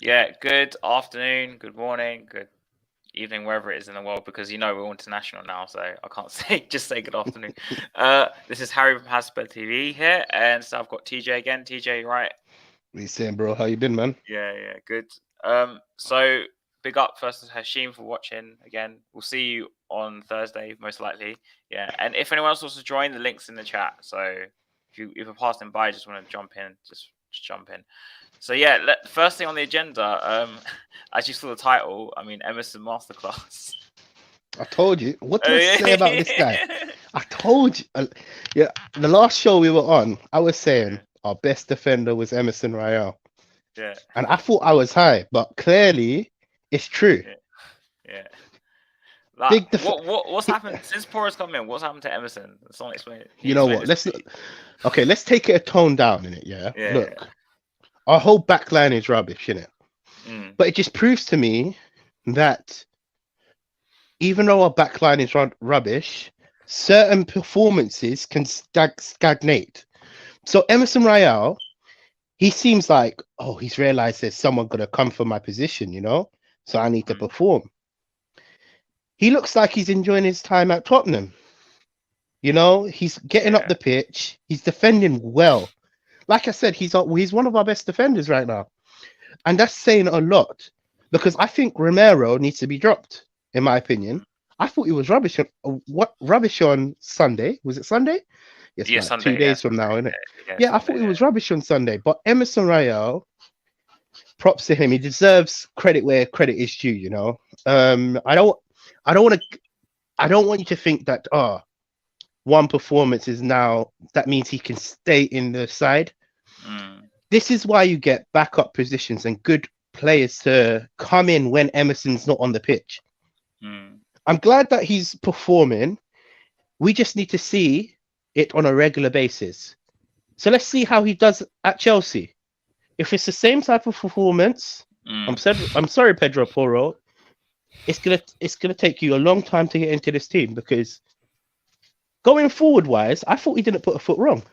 Yeah, good afternoon, good morning, good evening, wherever it is in the world, because we're all international now, so I can't say good afternoon. This is Harry from Hasper TV here, and so I've got TJ again. TJ, right? What you saying, bro? How you been, man? Yeah, good. So big up first to Hashim for watching again. We'll see you on Thursday, most likely. Yeah, and if anyone else wants to join, the links in the chat. So if you're passing by, just want to jump in, just jump in. So yeah, first thing on the agenda, as you saw the title, I mean Emerson masterclass. I told you. What Oh did I yeah, say about this guy? I told you. Yeah, the last show we were on, I was saying our best defender was Emerson Royale, yeah, and I thought I was high, but clearly it's true. yeah, yeah. Like, Big def- what's happened since Porras come in? What's happened to Emerson? Someone explain it. Can you You know explain what? this to me? Let's take it a tone down in it. Yeah, Yeah. look, our whole back line is rubbish in it, Mm, but it just proves to me that even though our back line is rubbish, certain performances can stagnate. So Emerson Royale, he seems like, oh, he's realized there's someone gonna come for my position, so I need to mm, perform. He looks like he's enjoying his time at Tottenham. He's getting up yeah. the pitch, he's defending well. Like I said, he's one of our best defenders right now, and that's saying a lot because I think Romero needs to be dropped, in my opinion. I thought he was rubbish. What rubbish on Sunday? Was it Sunday? Yes, Yeah, like two Sunday. Yeah, days from Sunday. now, isn't it? Yeah, Yeah, I Sunday. thought he was rubbish on Sunday, but Emerson Royale, props to him. He deserves credit where credit is due. I don't want to, I don't want you to think that one performance is now that means he can stay in the side. Mm, This is why you get backup positions and good players to come in when Emerson's not on the pitch. mm, I'm glad that he's performing. We just need to see it on a regular basis. So let's see how he does at Chelsea. If it's the same type of performance, mm. I'm sorry, Pedro Porro. It's gonna take you a long time to get into this team because going forward wise, I thought he didn't put a foot wrong.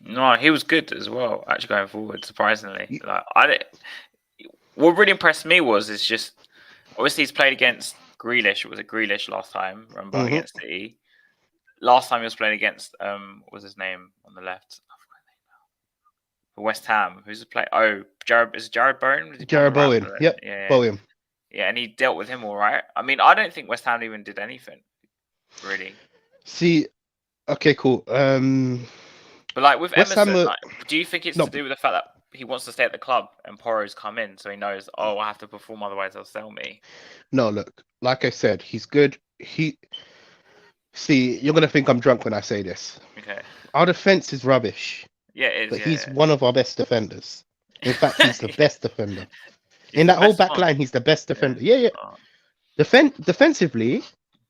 No, he was good as well. Actually, going forward, surprisingly, like I did. What really impressed me is just obviously he's played against Grealish. Was it Grealish last time? Remember Mm-hmm. against City. Last time he was playing against what was his name on the left? I forgot his name now. For West Ham. Who's the player? Oh, Jared. Is it Jared Bowen? Was he playing Jared around Bowen. with it? Yep. Yeah. Bowen. Yeah, and he dealt with him all right. I mean, I don't think West Ham even did anything really. See, okay, cool. But like with West Ham. Emerson, like, do you think it's No, to do with the fact that he wants to stay at the club and Porro's come in, so he knows, oh, I have to perform, otherwise they'll sell me. no. Look, like I said, he's good. You're gonna think I'm drunk when I say this. Okay. Our defense is rubbish, Yeah, it is. but Yeah. he's one of our best defenders. In fact, he's the Yeah. best defender. He's In the that whole best back one. line, he's the best Yeah. defender. Yeah. Oh. Defensively,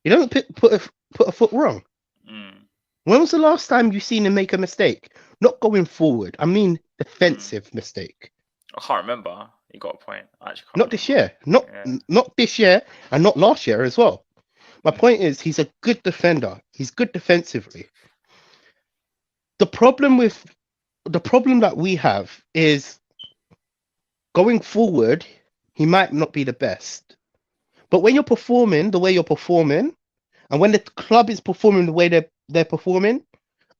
he doesn't put a foot wrong. Mm. When was the last time you seen him make a mistake? Not going forward. I mean, defensive mistake. I can't remember. You got a point. I actually can't Not this remember. year. Not Yeah. not this year, and not last year as well. My point is, he's a good defender. He's good defensively. The problem that we have is going forward. He might not be the best, but when you're performing the way you're performing, and when the club is performing the way they're performing,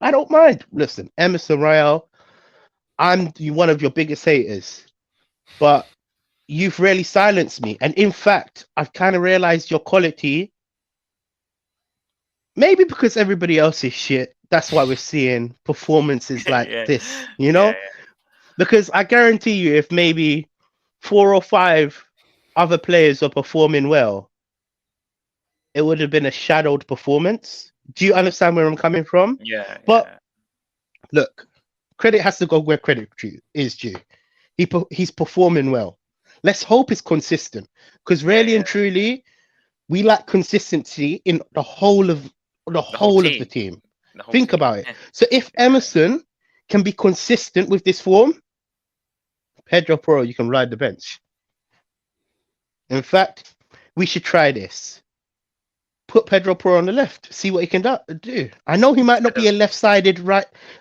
I don't mind. Listen, Emerson Royale, I'm one of your biggest haters, but you've really silenced me. And in fact, I've kind of realized your quality. Maybe because everybody else is shit, that's why we're seeing performances like Yeah. this, Yeah. Because I guarantee you, if maybe 4 or 5 other players are performing well, it would have been a shadowed performance. Do you understand where I'm coming from? Yeah. But Yeah. look, credit has to go where credit is due. He's performing well. Let's hope it's consistent, because really and truly, we lack consistency in the whole of The whole the team. team. The whole Think team. about it. So if Emerson can be consistent with this form, Pedro Porro, you can ride the bench. In fact, we should try this. put Pedro Porro on the left, see what he can do. I know he might not be a left-sided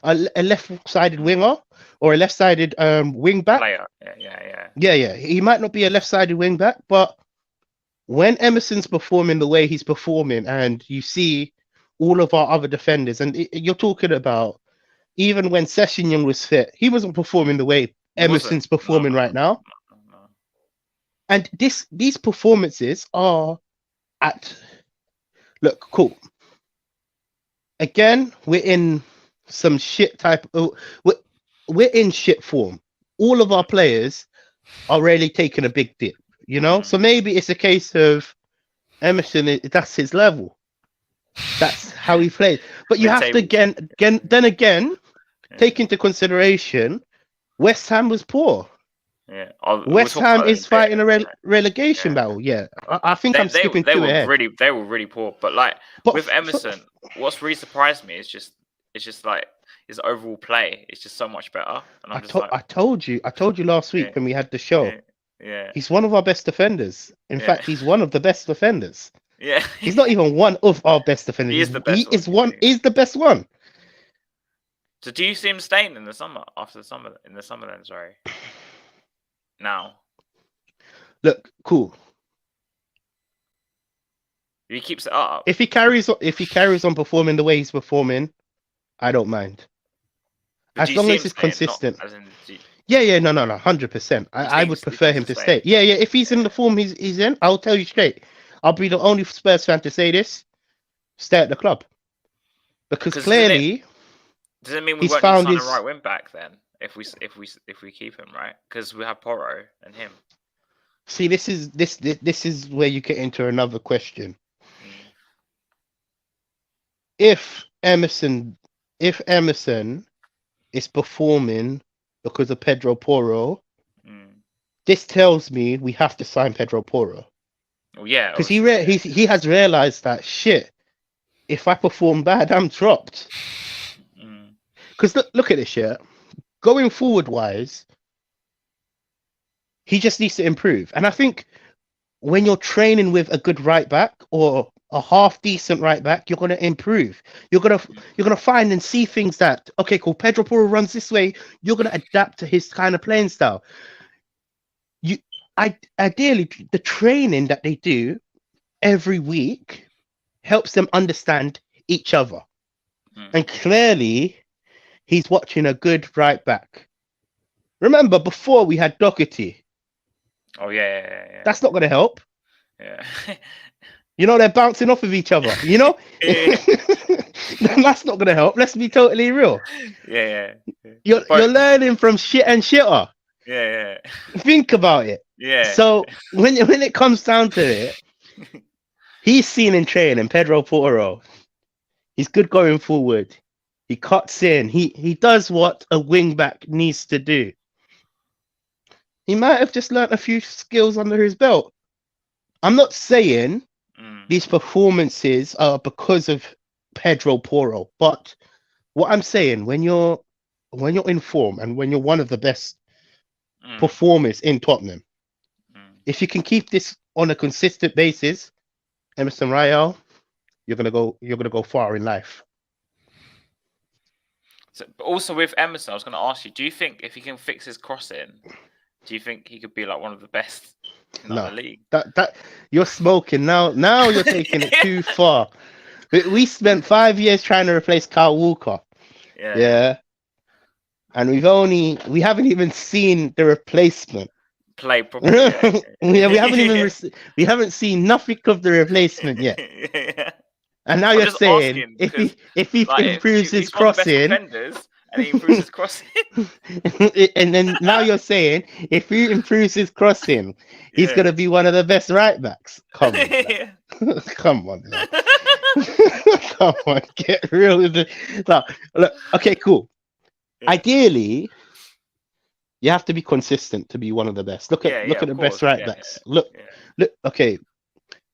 a left-sided winger or a left-sided wing back. Player. Yeah. Yeah. He might not be a left-sided wing back, but when Emerson's performing the way he's performing, and you see all of our other defenders, and you're talking about even when Sessegnon was fit, he wasn't performing the way Emerson's performing right now. No. And these performances are look cool. Again, we're in some shit we're in shit form. All of our players are really taking a big dip, you know. So maybe it's a case of Emerson. That's his level. That's how he plays. But you have to again take into consideration West Ham was poor. Yeah. West Ham is fighting a relegation battle. Yeah, I think I'm skipping too ahead. They were really poor, but with Emerson, what's really surprised me is just like his overall play. It's just so much better. And I told you last week when we had the show. Yeah. He's one of our best defenders. In fact, he's one of the best defenders. Yeah. He's not even one of our best defenders. He is the best. He's the best one. So do you see him staying in the summer? Then, sorry. Now. Look, cool. If he keeps it up. If he carries on performing the way he's performing, I don't mind. As long as he's consistent. Yeah, no, 100%. I would prefer him to stay. Yeah. If he's in the form he's in, I'll tell you straight. I'll be the only Spurs fan to say this. Stay at the club. Because clearly, does it mean we won't sign a right wing back then? If we keep him, right? Because we have Porro and him. See, this is where you get into another question. If Emerson is performing because of Pedro Porro, this tells me we have to sign Pedro Porro. Oh yeah, because he has realized that shit. If I perform bad, I'm dropped. Because look at this shit. Going forward wise, he just needs to improve. And I think when you're training with a good right back or a half decent right back, you're gonna improve. You're gonna find and see things that, okay, cool, Pedro Porro runs this way, you're gonna adapt to his kind of playing style. Ideally, the training that they do every week helps them understand each other. And clearly, he's watching a good right back. Remember, before we had Doherty. Oh, yeah. That's not going to help. Yeah. You know, they're bouncing off of each other, you know? That's not going to help. Let's be totally real. Yeah. You're learning from shit and shitter. Yeah. Think about it. Yeah. So when it comes down to it, he's seen in training, Pedro Porro. He's good going forward. He cuts in. He does what a wing back needs to do. He might have just learnt a few skills under his belt. I'm not saying these performances are because of Pedro Porro, but what I'm saying, when you're in form and when you're one of the best performers in Tottenham, if you can keep this on a consistent basis, Emerson Royale, you're gonna go far in life. So, but also with Emerson, I was going to ask you: do you think if he can fix his crossing, do you think he could be like one of the best in the league? That you're smoking now. Now you're taking it too far. We spent 5 years trying to replace Kyle Walker. Yeah. And we haven't even seen the replacement play properly. we haven't seen nothing of the replacement yet. And now you're saying if he improves his crossing, and he improves his crossing, and then now you're saying if he improves his crossing, he's gonna be one of the best right backs. Come on, come on, come on, get real with it. Now, look, okay, cool. Ideally, you have to be consistent to be one of the best. Look at the best right backs. Look, okay,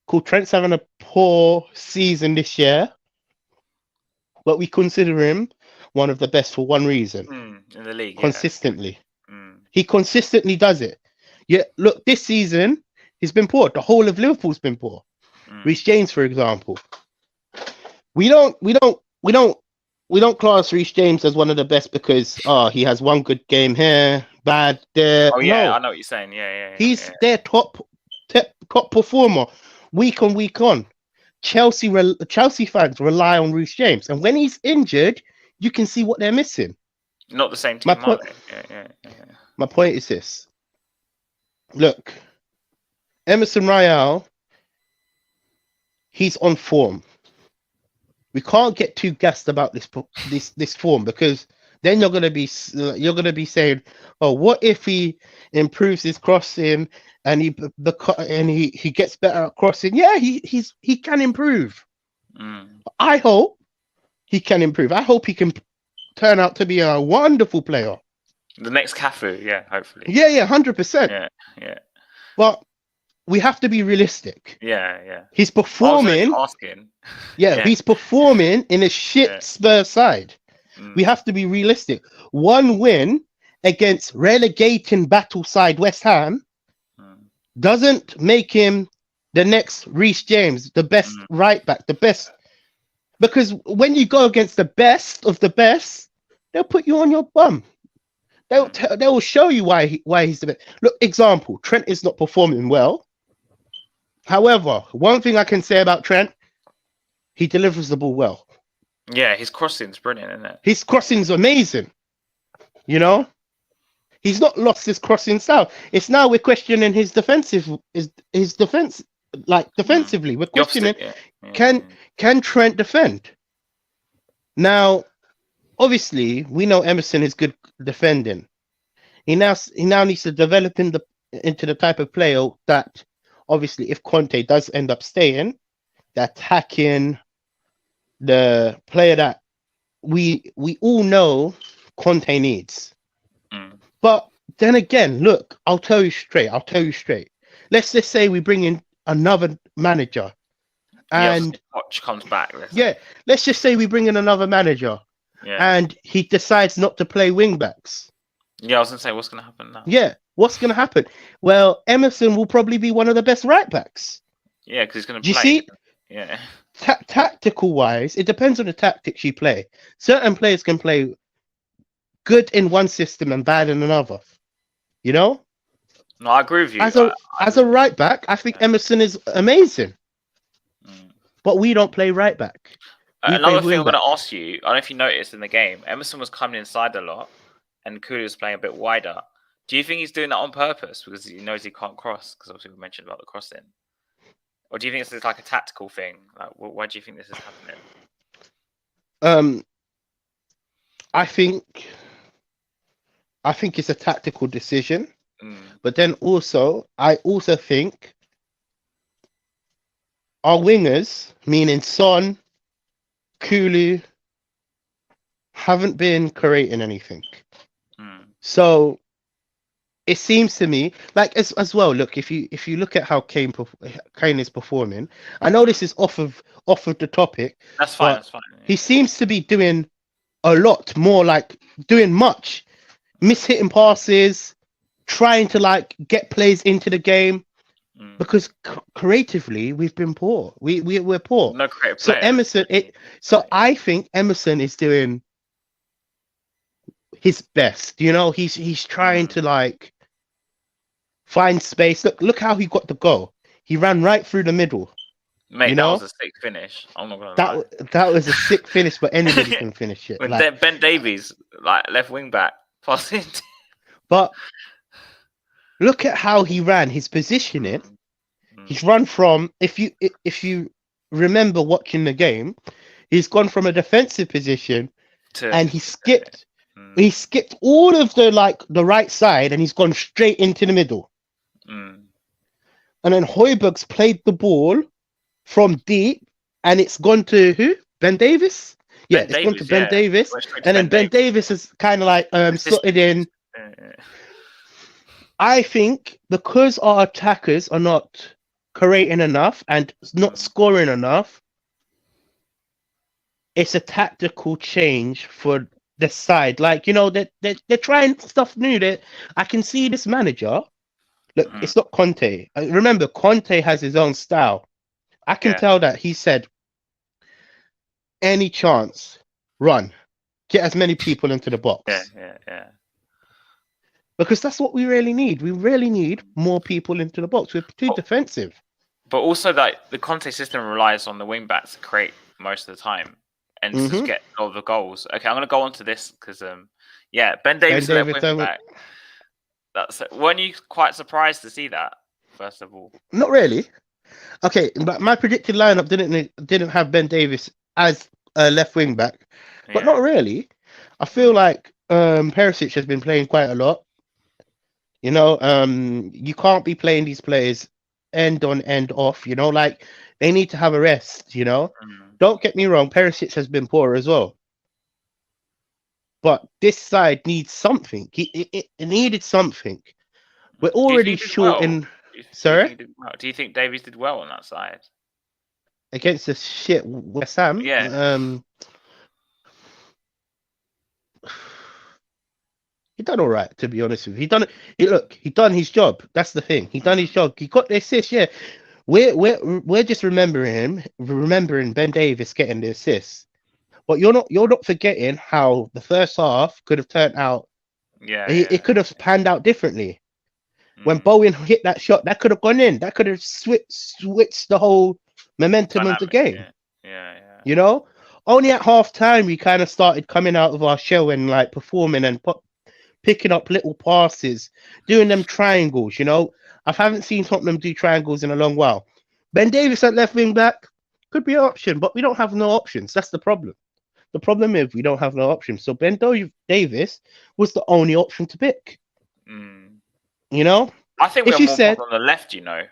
cool. Trent's having a poor season this year, but we consider him one of the best for one reason. In the league. Consistently. He consistently does it. Yeah, look, this season, he's been poor. The whole of Liverpool's been poor. Reece James, for example, we don't class Reece James as one of the best because he has one good game here, bad there. Oh yeah, No, I know what you're saying. he's their top performer week on. Chelsea fans rely on Reece James, and when he's injured, you can see what they're missing. Not the same My team, are point. they? Yeah. My point is this. Look, Emerson Royale, he's on form. We can't get too gassed about this form because then you're gonna be saying, oh, what if he improves his crossing and he gets better at crossing? Yeah, he can improve. I hope he can improve. I hope he can turn out to be a wonderful player. The next Cafu, yeah, hopefully. Yeah, 100%. Yeah. But we have to be realistic. Yeah. He's performing. Asking. Yeah, he's performing in a shit Spurs side. We have to be realistic. One win against relegating battle side West Ham doesn't make him the next Reece James, the best right back, the best. Because when you go against the best of the best, they'll put you on your bum. They will show you why he's the best. Look, example, Trent is not performing well. However, one thing I can say about Trent, he delivers the ball well. Yeah, his crossing's brilliant, isn't it? His crossing's amazing. You know, he's not lost his crossing style. It's now we're questioning his defensive, his defense, like defensively. We're questioning can Trent defend? Now, obviously, we know Emerson is good defending. He now needs to develop into the type of player that, obviously, if Conte does end up staying, the attacking, the player that we all know Conte needs. But then again, look, I'll tell you straight. Let's just say we bring in another manager, and Poch comes back. Let's just say we bring in another manager, and he decides not to play wing backs. Yeah, I was gonna say, what's gonna happen now? Yeah, what's gonna happen? Well, Emerson will probably be one of the best right backs. Yeah, because he's gonna. Do you see? Yeah. Tactical wise, it depends on the tactics you play. Certain players can play good in one system and bad in another. You know? No, I agree with you. As a right back, I think Emerson is amazing. But we don't play right back. Another thing I'm going to ask you, I don't know if you noticed in the game, Emerson was coming inside a lot and Kulu was playing a bit wider. Do you think he's doing that on purpose because he knows he can't cross? Because obviously we mentioned about the crossing. Or do you think this is like a tactical thing? Like, why do you think this is happening? I think it's a tactical decision. But then I also think our wingers, meaning Son, Kulu, haven't been creating anything. So it seems to me like as well. Look, if you look at how Kane is performing, I know this is off of the topic. That's fine. Yeah. He seems to be doing a lot more, like doing much, mishitting passes, trying to like get plays into the game. Because creatively we've been poor. We're poor. No creative so player. Emerson, I think Emerson is doing his best. You know, he's trying to like find space. Look how he got the goal. He ran right through the middle. Mate, that was a sick finish. I'm not gonna lie. That was a sick finish, but anybody can finish it. Like, Ben Davies, like left wing back, passing. But look at how he ran. His positioning. He's run from, if you remember watching the game, he's gone from a defensive position and he skipped all of the right side and he's gone straight into the middle. And then Højbjerg's played the ball from deep and it's gone to who? Ben Davies? Yeah, it's gone to Ben Davies. And then Ben Davies is kind of like slotted in. I think because our attackers are not creating enough and not scoring enough, it's a tactical change for the side. Like, you know, they're trying stuff new. I can see this manager. Look, it's not Conte. Remember, Conte has his own style. I can Yeah, tell that he said, any chance, run, get as many people into the yeah, box. yeah, yeah. Because that's what we really need. We really need more people into the box. We're too But, defensive. but also that the Conte system relies on the wing backs to create most of the time and to just Mm-hmm. get all the goals. Okay, I'm gonna go on to this because yeah, Ben Ben Davies left Davis, wing back. Weren't you quite surprised to see that? First of all, not really. Okay, but my predicted lineup didn't have Ben Davis as a left wing back, but yeah, not really. I feel mm, like Perisic has been playing quite a lot. You know, you can't be playing these players end on end off. You know, like they need to have a rest. You know, mm, don't get me wrong, Perisic has been poor as well, but this side needs something. It needed something. We're Do you think already he did short well? in. Do you think Sorry, he did well? Do you think Davies did well on that side? against the shit West Ham. Yeah, He done all right, to be honest with you. He done his job. That's the thing. He done his mm, job. He got the assist. Yeah, we're just remembering Ben Davis getting the assist. But you're not forgetting how the first half could have turned out. yeah, It yeah. could have panned out differently. When Mm. Bowen hit that shot, that could have gone in. That could have switched the whole momentum of the Dynamic, game. yeah, yeah, yeah. You know, only at half time we kind of started coming out of our shell and like performing and picking up little passes, doing them triangles. You know, I haven't seen Tottenham do triangles in a long while. Ben Davis at left wing back could be an option, but we don't have no options. That's the problem. The problem is we don't have no options. So Davis was the only option to pick. Mm. You know, I think we if have you more said problem on the left. You know,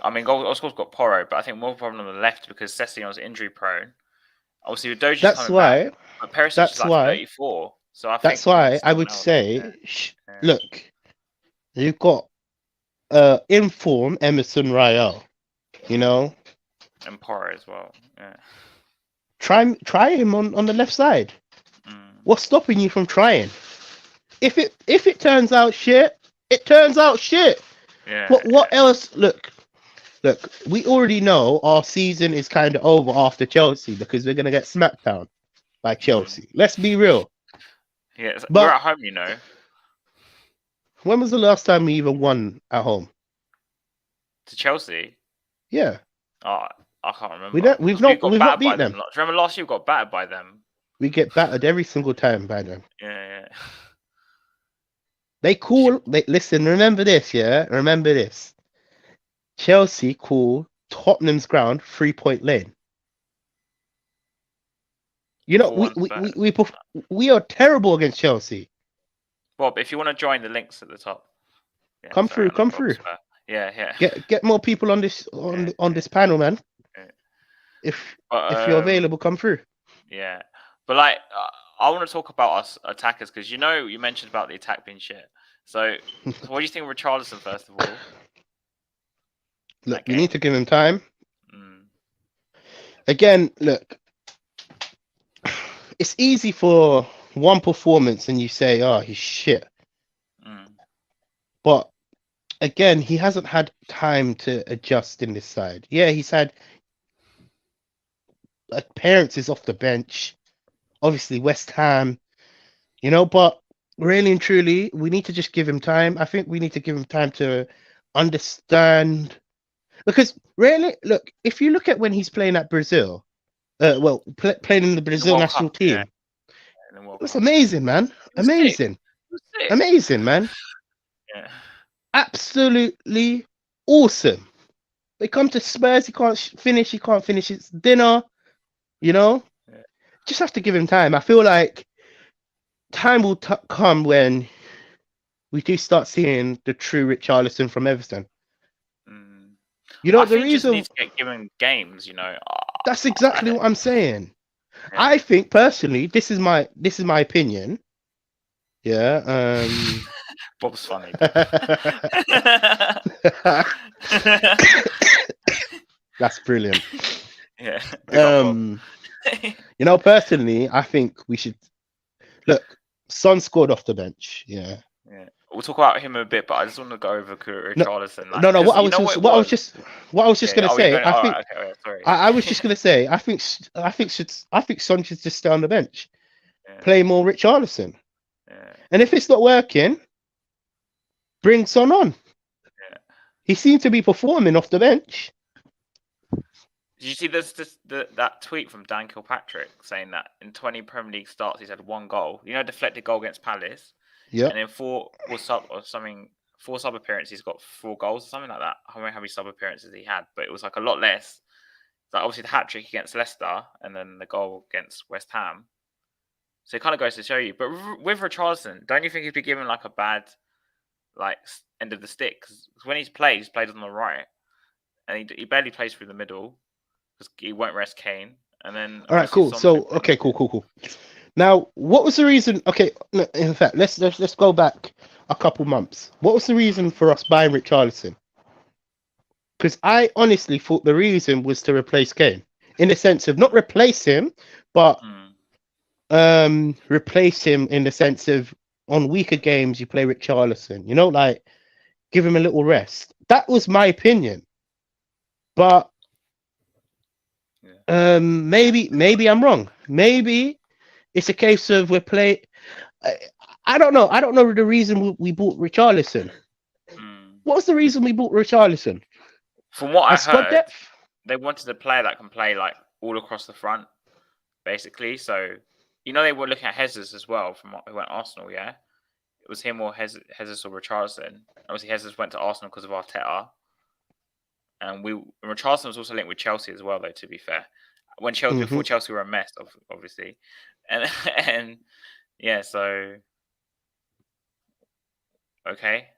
I mean, of course, got Porro, but I think more problem on the left because Sessegnon's injury prone. Obviously, Udoji's that's coming back, why, but Perisic is that's like why, 34, so I that's think we need why I someone would else. Yeah, say, yeah. look, you've got inform Emerson Royale. You know, And Porro as well. Yeah. try him on the left side. Mm. What's stopping you from trying? If it turns out shit, it turns out shit. Yeah, What else? Look. We already know our season is kind of over after Chelsea because we're gonna get smacked down by mm. Chelsea. Let's be real. Yeah. We're But at home, you know, when was the last time we even won at home? to Chelsea. Yeah, Oh, I can't we remember don't. because we got We've not battered by beat them. them. Do you remember last year we got battered by them? We get battered every single time by them. Yeah, They call. They listen. Remember this, yeah. Remember this. Chelsea call Tottenham's ground 3-point lane. You know, 4-1 Spurs. we are terrible against Chelsea. Bob, if you want to join, the links at the top. Yeah, Come sorry, through, I'm not come Bob through. Spur. Yeah, yeah, Get more people on this yeah, on this panel, man. yeah. If you're But available, come through. yeah, but like I want to talk about us attackers because you know you mentioned about the attack being shit. So what do you think of Richarlison first of all? Look, That we need game. to give him time. Mm, Again, look, it's easy for one performance and you say, "Oh, he's shit," mm, but again, he hasn't had time to adjust in this side. Yeah, he's had appearances off the bench. Obviously, West Ham, you know, but really and truly, we need to just give him time. I think we need to give him time to understand. Because really, look, if you look at when he's playing at Brazil, playing in the in the Brazil World national Cup, yeah, team, in the World it's Cup, amazing, man. he was sick. Amazing. He was sick. Amazing, man. Yeah, Absolutely awesome. They come to Spurs, he can't finish, he can't finish his dinner, you know? yeah. Just have to give him time. I feel like time will come when we do start seeing the true Richarlison from Everton. Mm. You know, I the think he just reason needs to get given games. You know, that's exactly what I'm saying. yeah. I think personally, this is my opinion. Yeah. Bob's funny. That's brilliant. Yeah, big up Bob. You know, personally, I think we should look. Son scored off the bench. Yeah. Yeah. we'll talk about him a bit, but I just want to go over No, Richarlison, like, no. because you know what it was. What I was just Yeah. gonna Oh, you're say. going. I All think right. Okay. Oh, yeah, sorry. I was just gonna say. I think Son should just stay on the bench, Yeah. play more Richarlison, Yeah. and if it's not working, bring Son on. Yeah. He seemed to be performing off the bench. Did you see that tweet from Dan Kilpatrick saying that in 20 Premier League starts he's had 1 goal? You know, deflected goal against Palace, Yep. and in 4 sub appearances he's got 4 goals or something like that. I don't know how many sub appearances he had, but it was like a lot less. Like obviously the hat trick against Leicester and then the goal against West Ham. So it kind of goes to show you. But with Richarlison, don't you think he'd be given like a bad like end of the stick? Because when he's played on the right, and he barely plays through the middle because he won't rest Kane. And then All right. obviously Cool. Son plays So okay. Cool. Now, what was the reason? Okay. No, in fact, let's go back a couple months. What was the reason for us buying Richarlison? Because I honestly thought the reason was to replace Kane, in the sense of not replace him, but replace him in the sense of on weaker games you play Richarlison. You know, like give him a little rest. That was my opinion, but maybe I'm wrong. Maybe it's a case of we're play. I don't know. I don't know the reason we bought Richarlison. What was the reason we bought Richarlison? From what I squad heard, depth? they wanted a player that can play like all across the front, basically. So, you know, they were looking at Jesus as well from who went Arsenal. Yeah, it was him or Jesus or Richarlison. Obviously, Jesus went to Arsenal because of Arteta, and Richarlison was also linked with Chelsea as well. Though, to be fair, when Chelsea before Chelsea were a mess, obviously, and yeah, so okay.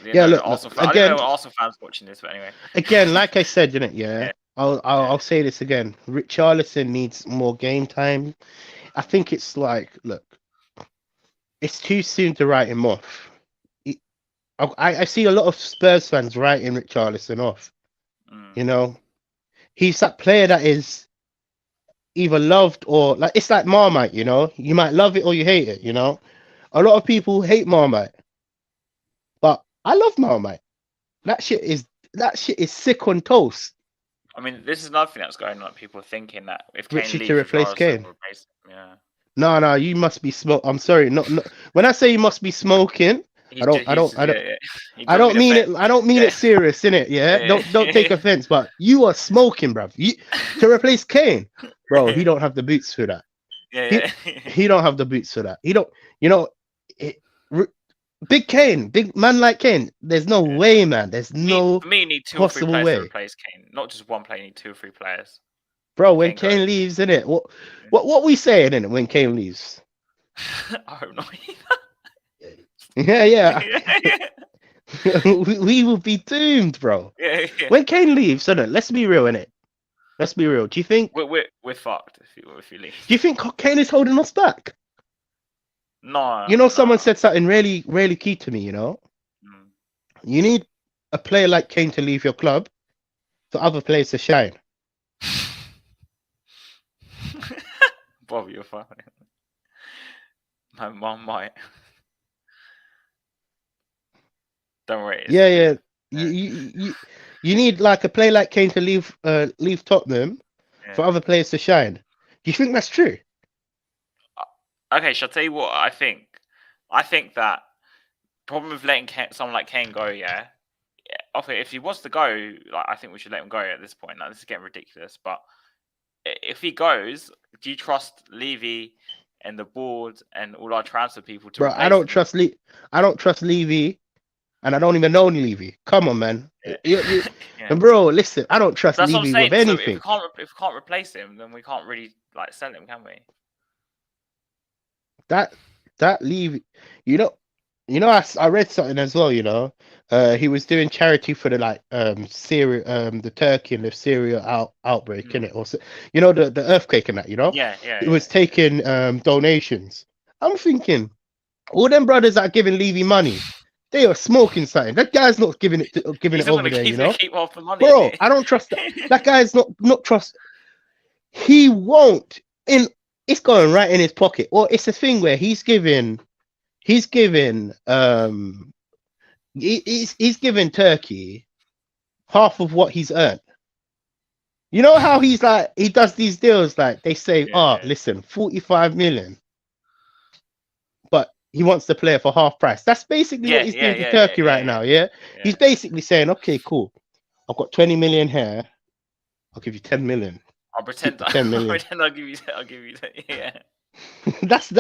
Yeah, look, I don't know Arsenal fans watching this, but anyway. Again, like I said, yeah. I'll say this again. Richarlison needs more game time. I think it's like, look, it's too soon to write him off. I see a lot of Spurs fans writing Richarlison off. You know, he's that player that is either loved or like it's like Marmite. You know, you might love it or you hate it. You know, a lot of people hate Marmite, but I love Marmite. That shit is sick on toast. I mean, this is another thing that's going on. People are thinking that if Kane Richie leaves, to replace Kane. Replace him, yeah. No, you must be smoke. I'm sorry, not. When I say you must be smoking, I don't mean it. I don't mean it serious, innit? Yeah. Don't take offense, but you are smoking, bruv. To replace Kane, bro. He don't have the boots for that. He don't have the boots for that. He don't. You know, big man like Kane. There's no way, man. There's no. For me, you need 2 or 3 possible players way to replace Kane, not just one player. You need 2 or 3 players. Bro, when Kane leaves, innit? What we saying, innit? When Kane leaves. I hope not. Yeah. we will be doomed, bro. Yeah. When Kane leaves, let's be real, innit? Let's be real. Do you think we're fucked if you leave? Do you think Kane is holding us back? No. You know, someone said something really, really key to me. You know, you need a player like Kane to leave your club for other players to shine. Bob, you're funny. My mom might. Don't worry. Yeah. You need like a player like Kane to leave Tottenham for other players to shine. Do you think that's true? Okay, shall I tell you what I think? I think that problem with letting someone like Kane go, if he wants to go, like I think we should let him go at this point. Now this is getting ridiculous, but if he goes, do you trust Levy and the board and all our transfer people to? Bro, I don't trust Levy, and I don't even know Levy. Come on, man. And bro, listen, I don't trust Levy with anything. So if we can't replace him, then we can't really like sell him, can we? That Levy, you know, I read something as well. You know, he was doing charity for the Syria, the Turkey and the Syria outbreak, in it, or you know, the earthquake and that. You know, he was taking donations. I'm thinking, all them brothers that are giving Levy money, they are smoking something. That guy's not giving it over there. You know, keep half the money, bro. I don't trust that. That guy's not trust. He won't. It's going right in his pocket. Well, it's a thing where he's giving he's giving he's giving Turkey half of what he's earned. You know how he's like he does these deals like they say, oh, Yeah, listen, 45 million, but he wants the player for half price. That's basically what yeah, he's yeah, doing to yeah, yeah, Turkey yeah, right yeah, now. Yeah, yeah. he's basically saying, okay, cool, I've got 20 million here. I'll give you 10 million. I'll Keep pretend. the 10 I'll million. pretend. I'll give you. I'll give you. Yeah. That's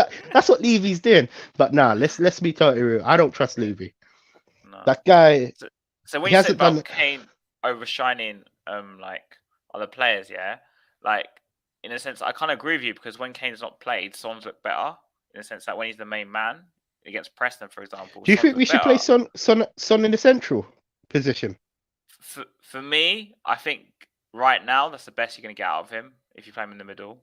what Levy's doing. But nah, let's be totally real. I don't trust Yeah. Levy. No. That guy, So when he you said hasn't done. about Kane overshining like other players, yeah, like in a sense, I kind of agree with you because when Kane's not played, Son's look better. In a sense that when he's the main man against Preston, for example, Do you Son's think we look should play better. Son in the central position? For me, I think right now that's the best you're gonna get out of him if you play him in the middle.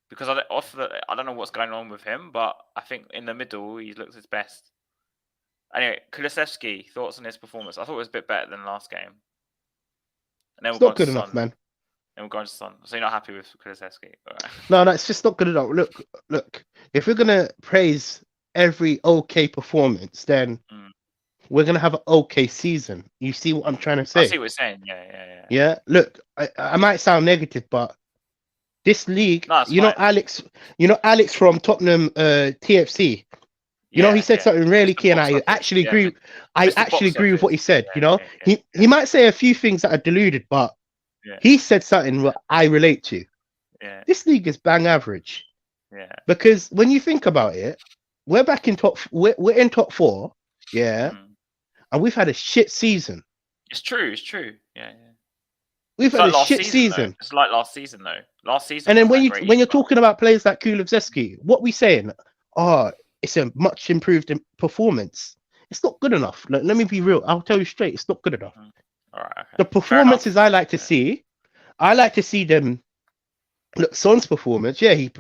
Because I don't know what's going on with him, but I think in the middle he looks his best. Anyway, Kulusevski, thoughts on his performance? I thought it was a bit better than last game. And then we'll It's go not on to good enough, Son. man. And we'll go on to Son. So you're not happy with Kulusevski? Right. No, it's just not good enough. Look. If we're gonna praise every okay performance, then Mm, we're gonna have an okay season. You see what I'm mm. trying to I say? see what you're saying. Yeah, yeah, yeah. Yeah. Look, I might sound negative, but this league, No, it's fine. Alex from Tottenham, TFC. He Yeah, said yeah. something really Mr. key, and Box I Office. actually Yeah, agree. I Mr. actually Box agree with what he Office. said. Yeah, yeah, yeah, He might say a few things that are deluded, but yeah, he said something what I relate to. yeah, This league is bang average yeah. because when you think about it, we're back in top. We're in top four, yeah, Mm. and we've had a shit season. It's true. It's true. Yeah, yeah. We've It's had like a last shit season though. season. It's like last season though. Last season And then wasn't that great when you're either. talking about players like Kulusevski, what we saying? Oh, it's a much improved performance. It's not good enough. Let me be real. I'll tell you straight. It's not good enough. Mm. All right. Okay. The Fair enough. performances I like to Yeah. see, I like to see them. Look, Son's performance. Yeah, he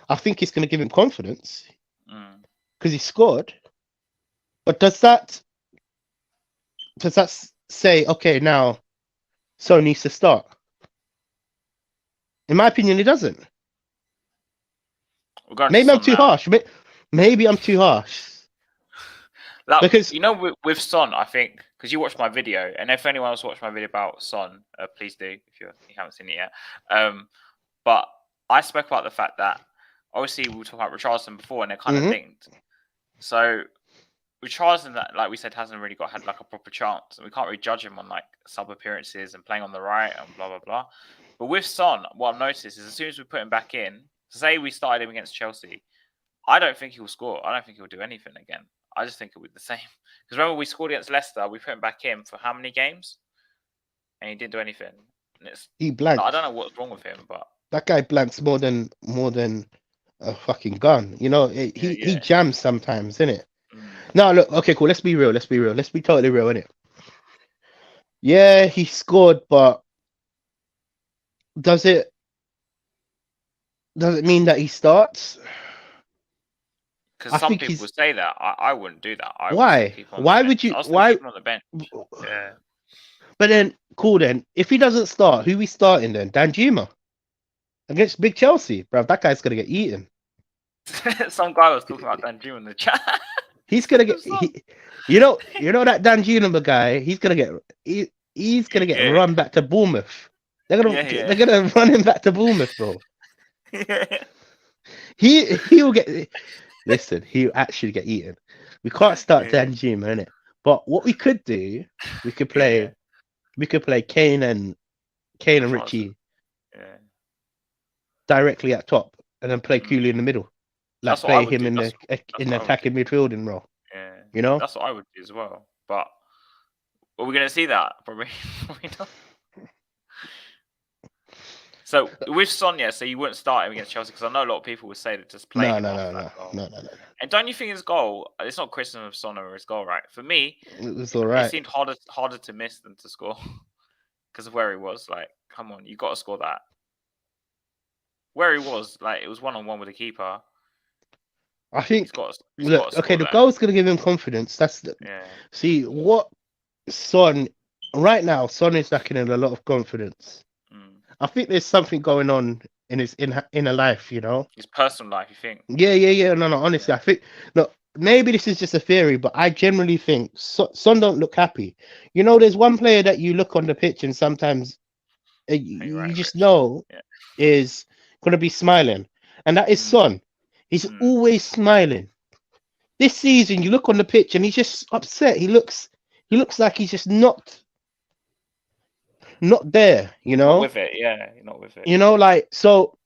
I think it's going to give him confidence Mm. because he scored. But does that say okay now Son needs to start? In my opinion, it doesn't. We're going to Maybe I'm Son too now. harsh. Maybe I'm too harsh Like, because you know, with Son, I think because you watched my video, and if anyone else watched my video about Son, please do if you haven't seen it yet. But I spoke about the fact that obviously we were talking about Richarlison before, and they're kind of Mhm. linked. So Richarlison, that like we said, hasn't really had like a proper chance, and we can't really judge him on like sub appearances and playing on the right and blah blah blah. But with Son, what I've noticed is as soon as we put him back in, say we started him against Chelsea, I don't think he'll score. I don't think he'll do anything again. I just think it'll be the same. Because remember, we scored against Leicester. We put him back in for how many games? And he didn't do anything. And it's He like, I blanks. don't know what's wrong with him, but That guy blanks more than a fucking gun. yeah, He yeah. jams sometimes, isn't it? Mm. No, look, okay, cool. Let's be real. Let's be real. Let's be totally real, innit? Yeah, he scored, but does it mean that he starts? Because I some think people he's would say that. I wouldn't do that. I would still why? keep him on the Why bench. would you I'll still why keep him on the bench. Yeah. but then cool then. If he doesn't start, who we starting then? Danjuma against Big Chelsea, bro. That guy's gonna get eaten. Some guy was talking about Dan Drew in the chat. He's gonna get that Danjuma guy, he's gonna get Yeah. run back to Bournemouth. Yeah, They're yeah. gonna run him back to Bournemouth, bro. Yeah. He will get. Listen, he'll actually get eaten. We can't start Yeah. Danjuma, innit? But what we could do, we could Yeah. play Kane and Richarlison. Richie Yeah. directly at top, and then play Mm. Cooley in the middle, like That's what I play would him do. in That's the what I would do. attacking midfielding role. Yeah. You know, That's what I would do as well. But are we going to see that? Probably, probably not. So with Sonia, so you wouldn't start him against Chelsea because I know a lot of people would say that just play no, him no, after no, that no, goal. no, no, no. And don't you think his goal? It's not criticism of Son or his goal, right? For me, It was it, all it right. seemed harder to miss than to score because of where he was. Like, come on, you got to score that. Where he was, like, it was 1-on-1 with the keeper. I think. He's got Look, to okay, score the that. goal's gonna give him confidence. Yeah. See what Son right now. Son is lacking in a lot of confidence. Mm. I think there's something going on in his inner life, you know. His personal life, you think? Yeah. No, honestly, Yeah. I think look, maybe this is just a theory, but I generally think Son don't look happy. You know, there's one player that you look on the pitch and sometimes You're you right, just Rich. know Yeah. is gonna be smiling, and that is Mm, Son. He's mm. always smiling. This season, you look on the pitch and he's just upset. He looks like he's just not there. You Not know, with it. Yeah, you're not with it. like so.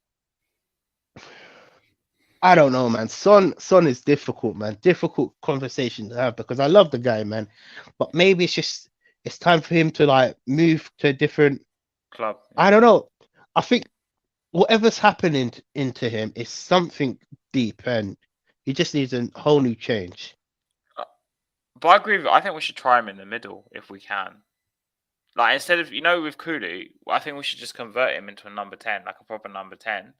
I don't know, man. Son is difficult, man. Difficult conversation to have because I love the guy, man. But maybe it's time for him to like move to a different. Club. I Yeah. don't know. I think whatever's happening into him is something deep, and he just needs a whole new change. Uh, But I agree with you. I think we should try him in the middle if we can. Like instead of with Kulu, I think we should just convert him into a number 10, like a proper number 10,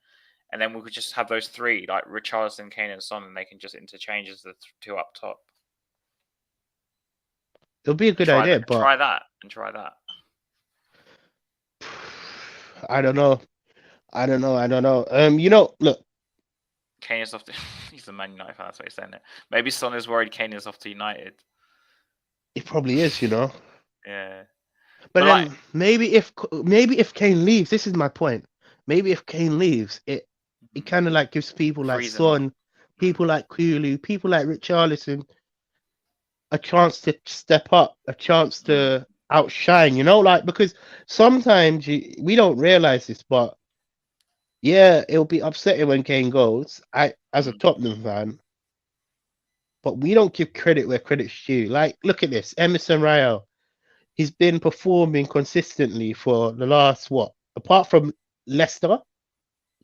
and then we could just have those three, like Richarlison, Kane, and Son, and they can just interchange as the two up top. It'll be a And good idea, but try that, and try that. I don't know. I don't know. Look, Kane is off to he's a Man United fan, that's why he's saying it. Maybe Son is worried Kane is off to United. it probably is. Yeah, But but like, then maybe if Kane leaves, this is my point. Maybe if Kane leaves, it kind of like gives people like freeze him up. Son, people like Kulu, people like Richarlison a chance to step up, a chance Mm, to outshine. Like because sometimes we don't realize this, but yeah, it'll be upsetting when Kane goes. I as a mm, Tottenham fan, but we don't give credit where credit's due. Like, look at this, Emerson Royale. He's been performing consistently for the last what? Apart from Leicester,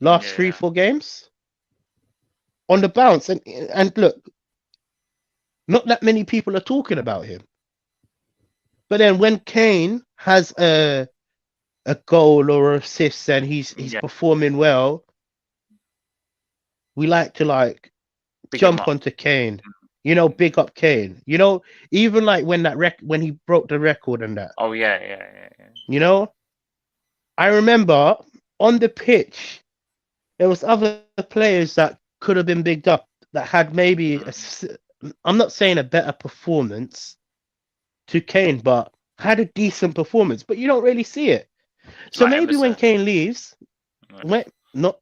mm, last three, yeah, 4 games on the bounce. And look, not that many people are talking about him. But then when Kane has a goal or assist and he's yeah. performing well, we like to like Big him jump up. onto Kane. Mm. Big up Kane. Even like when when he broke the record and that. Oh yeah. You know, I remember on the pitch there was other players that could have been bigged up that had maybe Mm. I'm not saying a better performance to Kane, but had a decent performance. But you don't really see it. So Like maybe when Emerson. Kane leaves, Yeah. when, not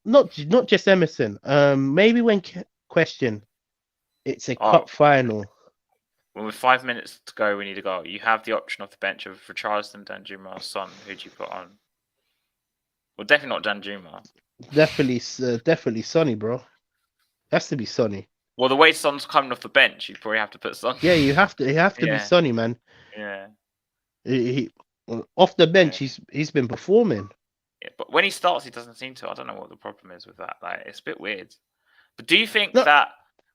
just Emerson. Maybe when question it's a Oh, cup final. well, with 5 minutes to go, we need to go. You have the option off the bench of Richarlison, Danjuma, or Son. Who do you put on? Well, definitely not Danjuma. Definitely Sonny, bro. Has to be Sonny. Well, the way Son's coming off the bench, you'd probably have to put Son. Yeah, you have to. You have to be Yeah, Sonny, man. yeah, He, off the yeah, bench, he's been performing. yeah. But when he starts, he doesn't seem to. I don't know what the problem is with that. Like, it's a bit weird. But do you think No, that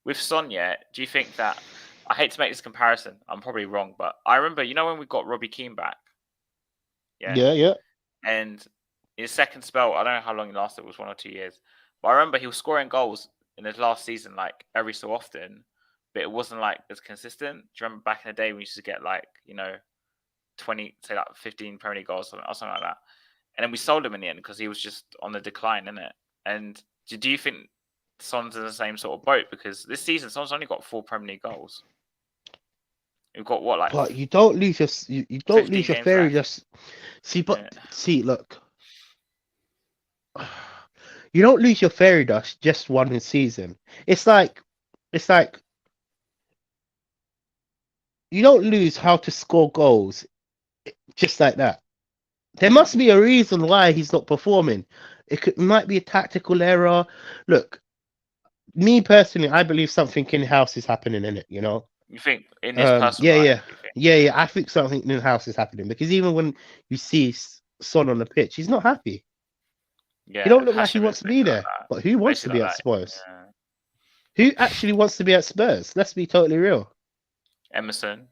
with Son, do you think that I hate to make this comparison, I'm probably wrong, but I remember, when we got Robbie Keane back, yeah, yeah. and his second spell, I don't know how long he lasted, it was 1 or 2 years, but I remember he was scoring goals in his last season like every so often, but it wasn't like as consistent. Do you remember back in the day when we used to get like 20, say like 15 Premier League goals or something like that, and then we sold him in the end because he was just on the decline, innit? And do you think Son's in the same sort of boat? Because this season Son's only got 4 Premier League goals. We've got what, like But you don't lose you don't 15 lose your games fairy. left? Just see, Yeah. look, you don't lose your fairy dust just one season. It's like you don't lose how to score goals just like that. There must be a reason why he's not performing. It might be a tactical error. Look, me personally, I believe something in house is happening in it. You think in his personal Yeah, life? yeah, You think? yeah. I think something in house is happening because even when you see Son on the pitch, he's not happy. He Yeah, don't look like he Hashem is wants to be basically like there. that. But who wants to Basically be like at that. Spurs? Yeah. Who actually wants to be at Spurs? Let's be totally real. Emerson.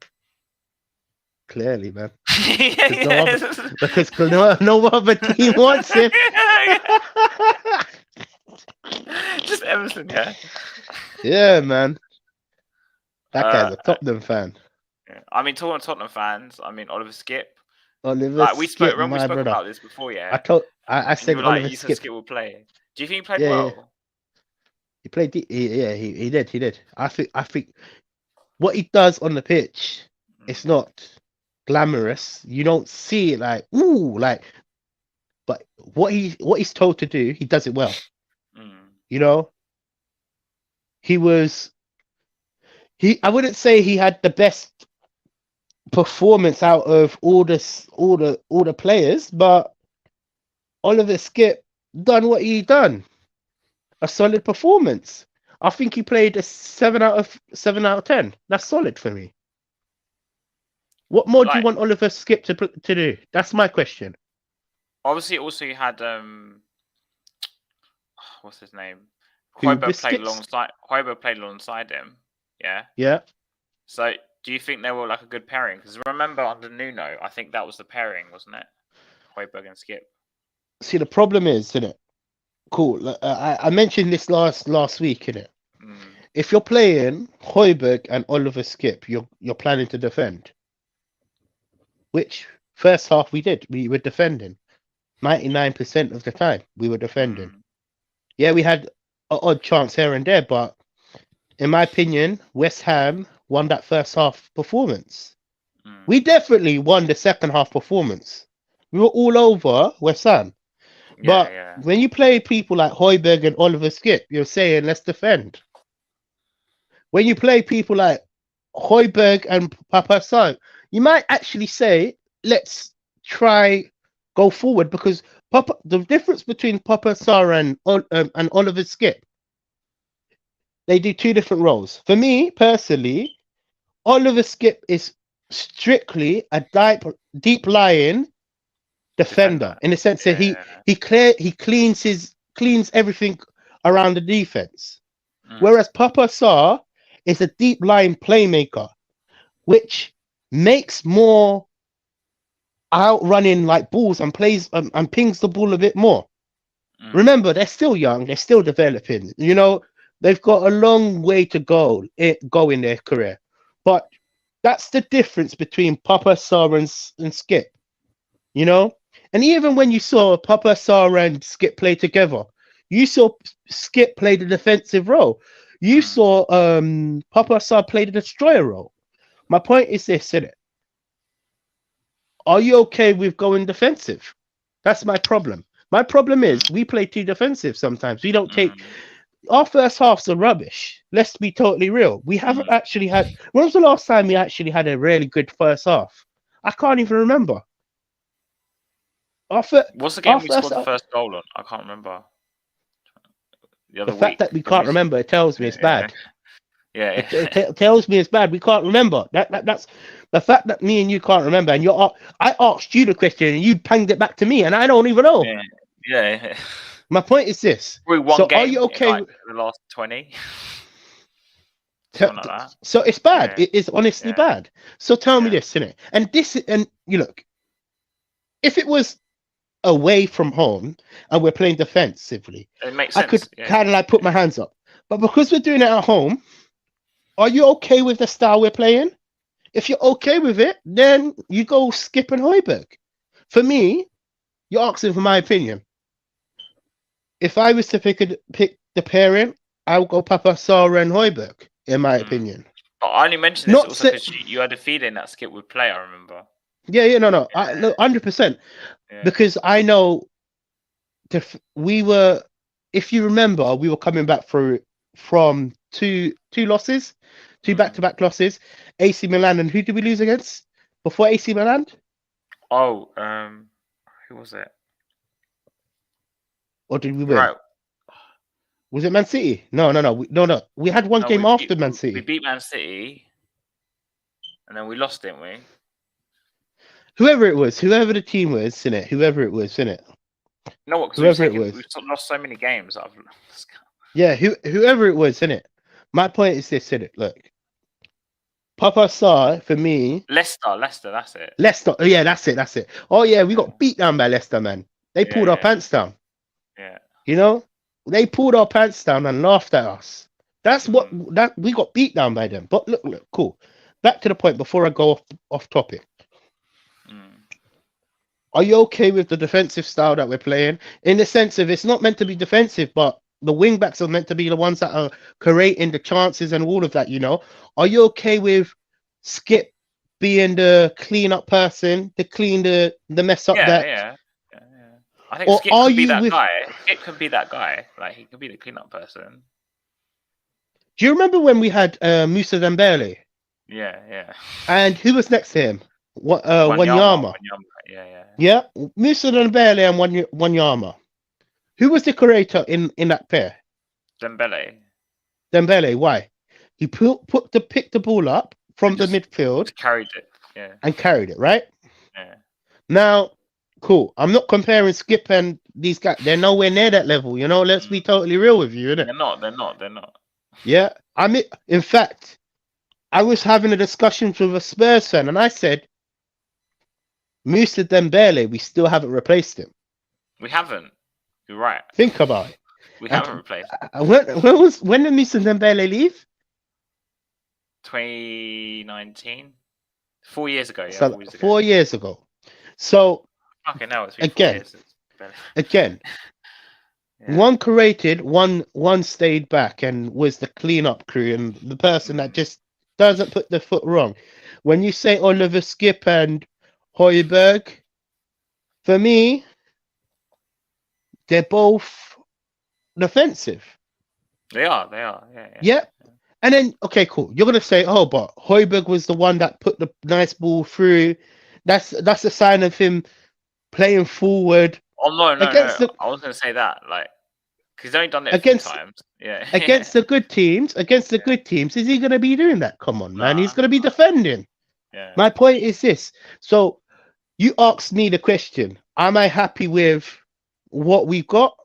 Clearly, man. Yes. Because no other team wants him. Just Emerson, yeah. Yeah, man. That Uh, guy's a Tottenham fan. yeah. I mean, talking to Tottenham fans, I mean Oliver Skip. Oliver Like we spoke, Skip, remember we my spoke brother. about this before, yeah. I And you said were like, Oliver you said Skip. Skip will play. Do you think he played Yeah, yeah. well? He played. Yeah, he did. He did. I think what he does on the pitch, it's Mm, not glamorous. You don't see it like ooh, like. But what he's told to do, he does it well. mm, You know, he was he. I wouldn't say he had the best performance out of all the players, but Oliver Skip done what he done. A solid performance. I think he played a 7 out of 10. That's solid for me. What more do you like want Oliver Skip to do? That's my question. obviously, also you had what's his name? Who biscuits? Hoiberg played alongside him. Yeah. Yeah. So do you think they were like a good pairing? Because remember under Nuno, I think that was the pairing, wasn't it? Hoiberg and Skip. See, the problem is, isn't it? Cool. I mentioned this last week, innit? Mm, If you're playing Hoiberg and Oliver Skip, you're planning to defend. Which first half we did. We were defending. 99% of the time we were defending. mm, Yeah, we had an odd chance here and there, but in my opinion, West Ham won that first half performance. mm. We definitely won the second half performance. We were all over West Ham. Yeah, But yeah. when you play people like Hoiberg and Oliver Skip, you're saying let's defend. When you play people like Hoiberg and Papa San, you might actually say let's try go forward because the difference between Papa Sarr and Oliver Skip, they do two different roles. For me personally, Oliver Skip is strictly a deep lying defender Defender. in the sense that he Yeah. he cleans everything around the defense. Mm, Whereas Papa Sarr is a deep lying playmaker, which makes more outrunning like balls and plays and pings the ball a bit more. mm, Remember, they're still young, they're still developing. You know, they've got a long way to go in their career. But that's the difference between Papa Sarr and Skip. You know, and even when you saw Papa Sarr and Skip play together, you saw Skip play the defensive role. You mm. saw Papa Sarr play the destroyer role. My point is this, isn't it? Are you okay with going defensive? That's my problem. My problem Mm, is we play too defensive sometimes. We don't take mm, our first halves are rubbish. Let's be totally real. We haven't mm. actually had. When was the last time we actually had a really good first half? I can't even remember. Our, fir- What's the our game we first scored the half, first goal on? I can't remember. The the other fact week. that we Did we? can't remember, it tells me it's Yeah, bad. yeah, It tells me it's bad. We can't remember. That's the fact that me and you can't remember. And I asked you the question and you panged it back to me, and I don't even know. yeah, yeah. My point is this. Probably one So are you game in okay? like the last 20, something like that. So it's bad. Yeah, It is honestly yeah, bad. So tell me yeah. this, innit? And you look, if it was away from home and we're playing defensively, It makes I could sense. Yeah, kind of like put my hands up. But because we're doing it at home, are you okay with the style we're playing? If you're okay with it, then you go Skip and Hoiberg. For me, you're asking for my opinion. If I was to pick the pairing, I would go Papa Sarr and Hoiberg, in my mm. opinion. But I only mentioned this Not also say, because you had a feeling that Skip would play. I remember. yeah, no, Yeah, 100%. yeah, Because I know we were, if you remember, we were coming back from two losses, two mm. back-to-back losses. AC Milan, and who did we lose against before AC Milan? Oh, who was it? Or did we You're win? right. Was it Man City? No. We had one No, game after Man we City. beat Man City, and then we lost, didn't we? Whoever it was, whoever the team was, in it, whoever it was, in it, You know what? Because whoever it was. we've lost so many games. Yeah, whoever it was, in it. My point is this, in it. Look, Papa Sarr for me. Leicester, that's it. Leicester. Oh, yeah, that's it. Oh yeah, we Yeah, got beat down by Leicester, man. They yeah, pulled our yeah, pants down. yeah. You know, they pulled our pants down and laughed at us. That's what Mm, that we got beat down by them. But look, cool. Back to the point before I go off topic. mm. Are you okay with the defensive style that we're playing? In the sense of it's not meant to be defensive, but the wing backs are meant to be the ones that are creating the chances and all of that, you know? Are you okay with Skip being the clean up person, to clean the mess up Yeah, that? yeah, yeah, yeah. I think Or Skip are could be you that with guy. Skip could be that guy. Like he could be the cleanup person. do you remember when we had Musa Dembele? Yeah, yeah. And who was next to him? What Wanyama, Wanyama. Wanyama. Yeah, yeah. Yeah, Musa Dembele and Wanyama. Who was the creator in that pair? Dembele. Dembele. Why? He picked the ball up And from the midfield just carried it. Yeah, and carried it. Right yeah. now, cool. I'm not comparing Skip and these guys. They're nowhere near that level. You know. Let's be totally real with you, innit? They're not. They're not. They're not. Yeah. I mean, in fact, I was having a discussion with a Spurs fan, and I said, Musa Dembele, we still haven't replaced him. We haven't. You're right. Think about it. We haven't replaced When did Musa Dembele leave? 2019. 4 years ago. Yeah, So 4 years ago. 4 years ago. So Fucking hell, it's been 4 again, years since Dembele. again, Yeah. one created, one stayed back and was the cleanup crew and the person that just doesn't put the foot wrong. When you say Oliver Skip and Højbjerg, for me, they're both defensive. They are. They are. Yeah. Yeah. Yeah. And then, okay, cool. You're gonna say, oh, but Højbjerg was the one that put the nice ball through. That's a sign of him playing forward. Oh no, no, Against no. the- I was gonna say that, like, because he's only done it a Against- few times. Yeah. Against the good teams, is he gonna be doing that? Come on, man. He's gonna be defending. Yeah. My point is this. So you asked me the question, am I happy with what we've got?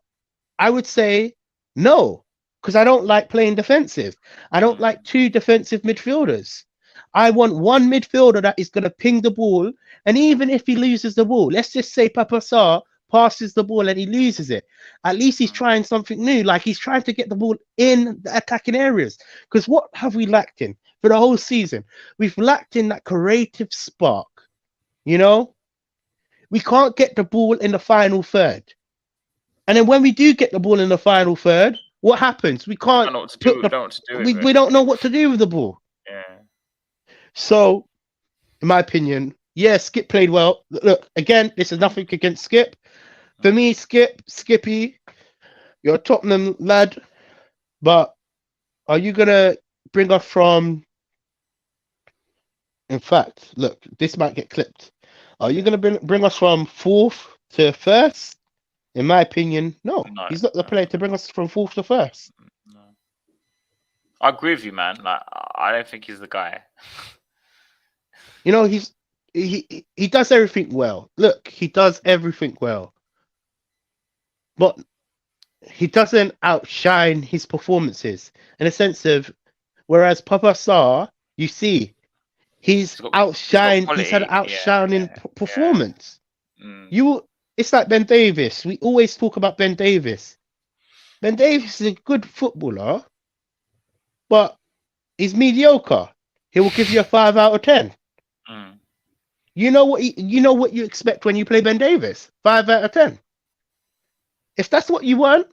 I would say no, because I don't like playing defensive. I don't like two defensive midfielders. I want one midfielder that is going to ping the ball. And even if he loses the ball, let's just say Papa Sarr passes the ball and he loses it. At least he's trying something new. Like he's trying to get the ball in the attacking areas. Because what have we lacked in for the whole season? We've lacked in that creative spark. You know, we can't get the ball in the final third. And then when we do get the ball in the final third, what happens? We can't. Don't know what to do. Don't know what to do with it. We don't know what to do with the ball. Yeah. So, in my opinion, yeah, Skip played well. Look, again, this is nothing against Skip. For me, Skippy, you're a Tottenham lad, but are you gonna bring us from? In fact, look, this might get clipped. Are you gonna bring us from fourth to first? In my opinion, no. He's not the player to bring us from fourth to first. No. I agree with you, man. Like, I don't think he's the guy. You know, he does everything well. Look, he does everything well. But he doesn't outshine his performances in a sense of, whereas Papa Sarr, you see, he's had an outshining performance. Yeah. It's like Ben Davies. We always talk about Ben Davies. Ben Davies is a good footballer, but he's mediocre. He will give you a 5 out of 10. You know what you expect when you play Ben Davies? 5 out of 10. If that's what you want,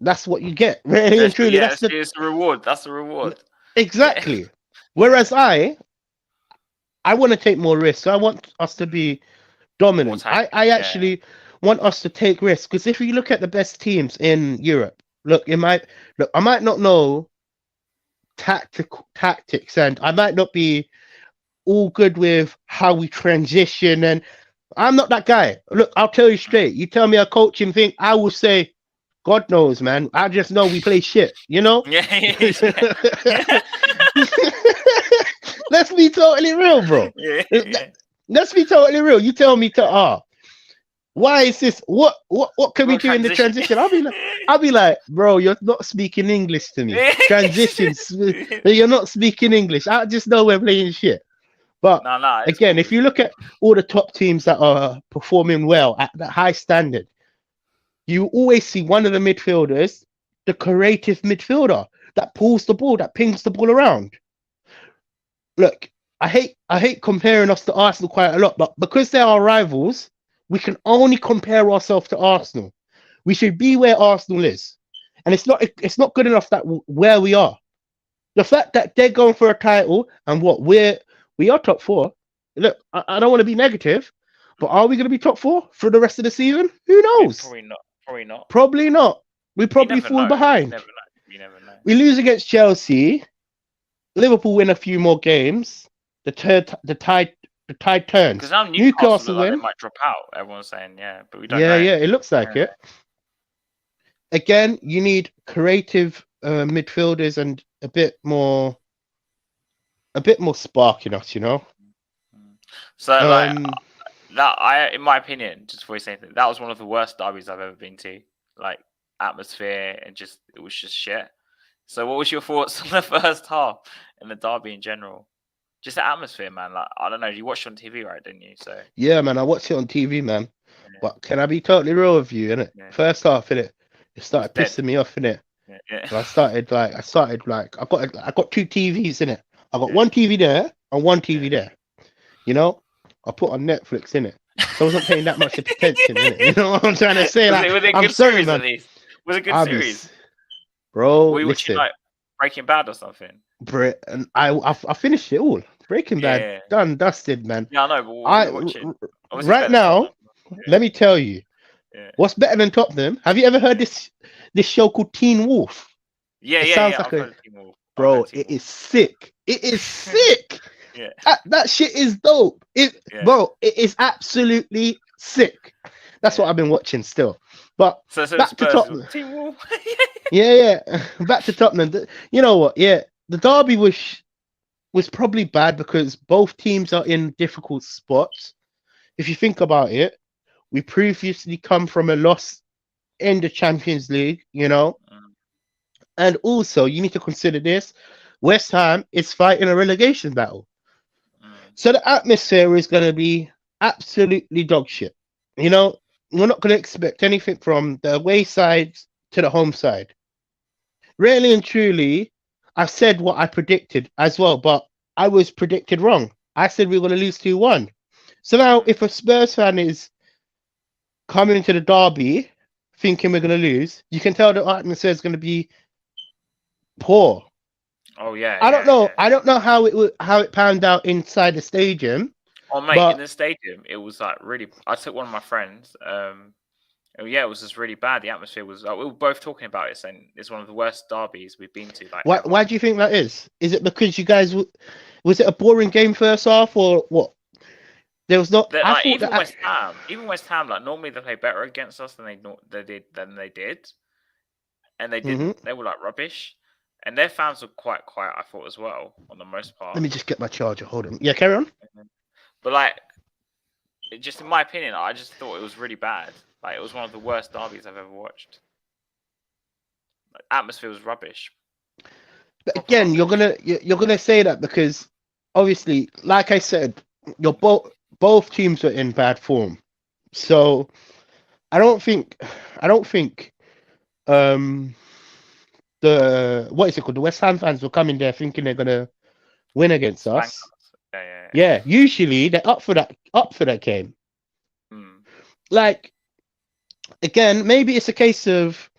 that's what you get. Really and truly, it's the reward. That's the reward. Exactly. Yeah. Whereas I want to take more risks. I want us to be dominant. I actually want us to take risks, because if you look at the best teams in Europe, I might not know tactics, and I might not be all good with how we transition, and I'm not that guy. Look, I'll tell you straight. You tell me a coaching thing, I will say, God knows, man. I just know we play shit, you know? Yeah. Let's be totally real, bro. Yeah. Let's be totally real. You tell me why is this? What can we do in the transition? I'll be like, bro, you're not speaking English to me. Transitions, you're not speaking English. I just know we're playing shit. But again, if you look at all the top teams that are performing well at that high standard, you always see one of the midfielders, the creative midfielder that pulls the ball, that pings the ball around. Look, I hate comparing us to Arsenal quite a lot, but because they're our rivals, we can only compare ourselves to Arsenal. We should be where Arsenal is, and it's not good enough that where we are. The fact that they're going for a title and what we are top four. Look, I don't want to be negative, but are we going to be top four for the rest of the season? Who knows? Probably not. Probably not. Probably not. We You probably never fall know. You behind. never know. You never know. We lose against Chelsea. Liverpool win a few more games. The tide Because turns. now Newcastle Newcastle look like they win. might drop out. Everyone's saying, yeah, but we don't Yeah, know. yeah, it looks like Yeah. it. Again, you need creative midfielders and a bit more spark in us, you know. So like Um, in my opinion, just before you say anything, that was one of the worst derbies I've ever been to. Like atmosphere and just it was just shit. So what was your thoughts on the first half and the derby in general? Just the atmosphere, man. Like I don't know. You watched it on TV, right? Didn't you? So yeah, man, I watched it on TV, man. yeah, But can I be totally real with you, innit? yeah. First half, innit, it It was started dead. pissing me off, innit? Yeah, yeah. And I got two TVs in it. I got Yeah. one TV there and one TV Yeah. there. You know, I put on Netflix in it, so I wasn't paying that much attention in it. You know what I'm trying to say? Like, Was it a I'm good sorry, series man. at least? Was it a good I'll be, series? bro. Were you watching Listen, like Breaking Bad or something? Brit, and I finished it all. Breaking Bad, Yeah. done, dusted, man. Yeah, I know, but what were I you watching? Obviously it's right better than now, Tottenham. let me tell you, Yeah. what's better than Tottenham? Have you ever heard this show called Teen Wolf? Yeah, It yeah, sounds yeah. like I've heard a of Team Wolf. I've heard bro. of Team It Wolf. is sick. It is sick. Yeah. That shit is dope. Yeah. Bro, it is absolutely sick. That's what Yeah. I've been watching still. But So back to Spurs is Tottenham. Team Wolf. Yeah, yeah. Back to Tottenham. You know what? Yeah, the derby was probably bad because both teams are in difficult spots. If you think about it, we previously come from a loss in the Champions League, you know, Mm, and also you need to consider this: West Ham is fighting a relegation battle. mm, So the atmosphere is going to be absolutely dog shit. You know, we're not going to expect anything from the away side to the home side. Really and truly, I've said what I predicted as well, but I was predicted wrong. I said we were going to lose 2-1. So now, mm. if a Spurs fan is coming into the derby thinking we're going to lose, you can tell the atmosphere is going to be poor. Oh yeah, I don't yeah, know. yeah. I don't know how it panned out inside the stadium, Oh mate, in but the stadium, it was like really. I took one of my friends. Oh, yeah, it was just really bad. The atmosphere was. We were both talking about it, saying it's one of the worst derbies we've been to, like why ever. why do you think that is? Is it because you guys was it a boring game first half or what? There was not. That I like thought that. Even West Ham, like normally they play better against us than they did, and they Mhm. didn't. They were like rubbish, and their fans were quite quiet. I thought as well, on the most Let part. me just get my charger. Hold on. Yeah, carry on. But like, just in my opinion, I just thought it was really bad. Like it was one of the worst derbies I've ever watched. Like, atmosphere was rubbish. But Proper again, you're rubbish. gonna you're gonna say that because obviously, like I said, you're both teams are in bad form. So I don't think um the what is it called? The West Ham fans will come in there thinking they're gonna win against Spank us. us. Yeah, yeah, yeah. Yeah, usually they're up for that game. Mm. Like again, maybe it's a case of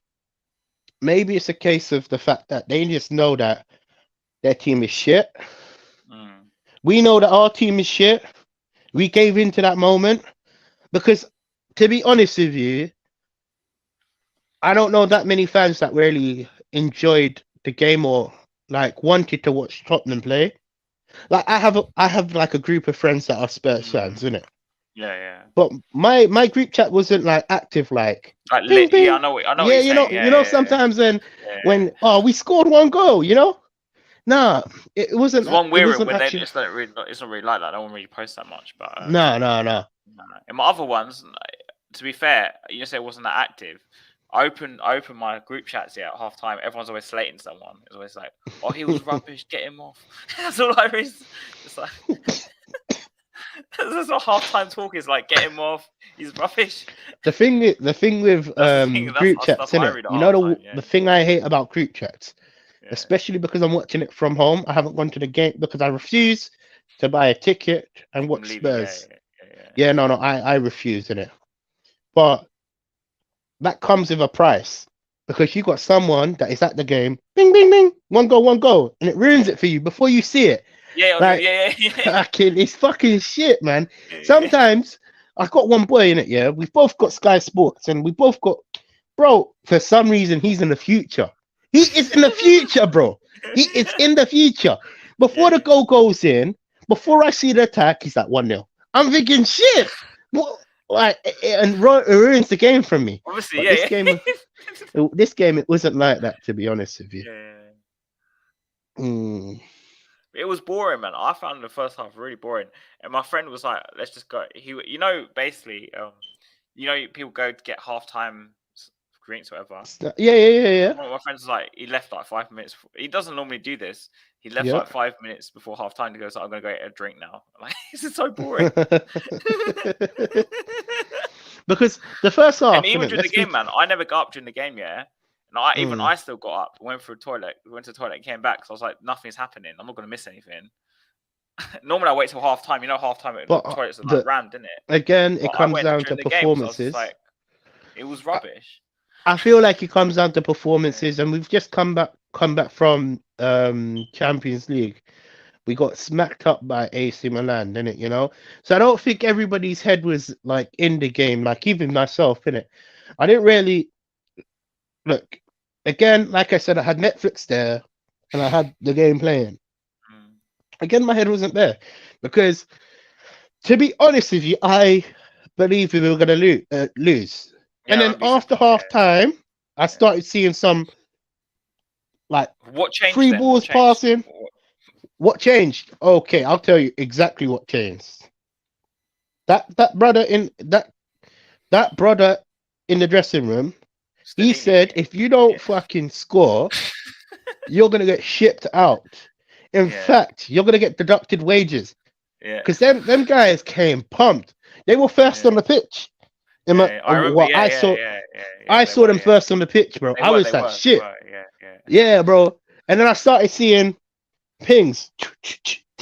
the fact that they just know that their team is shit. Mm. We know that our team is shit. We gave in to that moment because, to be honest with you, I don't know that many fans that really enjoyed the game or like wanted to watch Tottenham play. Like I have like a group of friends that are Spurs fans, Mm. isn't it? Yeah, yeah. But my group chat wasn't like active, like Like ping lit. Yeah, ping. I know what Yeah, you're you know, saying. you Yeah, know. yeah, yeah, Sometimes when yeah. when oh we scored one goal, you know. Nah, it wasn't. There's one It weird wasn't when they actually. it's not really it's not really like that. No one really posts that much, but No, no, no. no. In my other ones, to be fair, you say it wasn't that active. I open my group chats here at half time. Everyone's always slating someone. It's always like, "Oh, he was rubbish. Get him off." That's all I read. It's like that's what half time talk is like. Get him off. He's rubbish. The thing with That's the thing. That's group the chats, stuff I innit? read at You know half the time. Yeah, the thing I hate about group chats, yeah. especially because I'm watching it from home. I haven't gone to the game because I refuse to buy a ticket and I'm watch leaving. Yeah, Spurs. yeah. Yeah, no, I refuse in it. But that comes with a price because you got someone that is at the game, bing, bing, bing, one goal, and it ruins Yeah, it for you before you see it. yeah, Like, yeah. fucking, it's fucking shit, man. Yeah. Sometimes I got one boy in it, yeah. We both got Sky Sports, and we both got, bro. For some reason, he's in the future. He is in the future, bro. He is in the future. Before the Yeah, goal goes in, yeah. before I see the attack, he's like 1-0. I'm thinking, shit. What? Like, and it ruins the game for me. Obviously, But yeah, yeah. this game, it wasn't like that, to be honest with you. Yeah. Mm. It was boring, man. I found the first half really boring, and my friend was like, "Let's just go." Basically, people go to get halftime drinks, or whatever. Yeah. One of my friends was like, he left like 5 minutes. He doesn't normally do this. He left Yeah. like 5 minutes before halftime to go. So I'm gonna go get a drink now. I'm like, this is so boring. Because the first And half, even innit, during the let's be. game, man, I never got up during the game, yeah. And Mm. I still got up, went to the toilet, and came back. So I was like, nothing's happening. I'm not gonna miss anything. Normally, I wait till half time. Half time the But toilets are like rammed, isn't it? again, But it I comes went down to during the game, so I was just performances. like, it was I, rubbish. I feel like it comes down to Yeah. performances, and we've just come back from Champions League. We got smacked up by AC Milan, didn't it? So I don't think everybody's head was like in the game, like even myself, innit? I didn't really look. Again, like I said, I had Netflix there, and I had the game playing. Mm. Again, my head wasn't there because, to be honest with you, I believe we were going to lose. Yeah, And I then remember you said after that. Yeah, half time, I yeah. started seeing some like What changed free then? What balls changed? passing. What changed? Okay, I'll tell you exactly what changed. That brother in that brother in the dressing room, he Stellini. said, if you don't Yeah. fucking score, you're gonna get shipped out. In Yeah. fact, you're gonna get deducted wages. Yeah. Because them guys came pumped. They were first Yeah. on the pitch. Yeah. I remember. What Yeah. I Yeah. saw, Yeah. Yeah. Yeah. I They saw were. them Yeah. first on the pitch, bro. They I were. was They like, were. They shit, were. Yeah. Yeah. yeah, bro. And then I started seeing pings.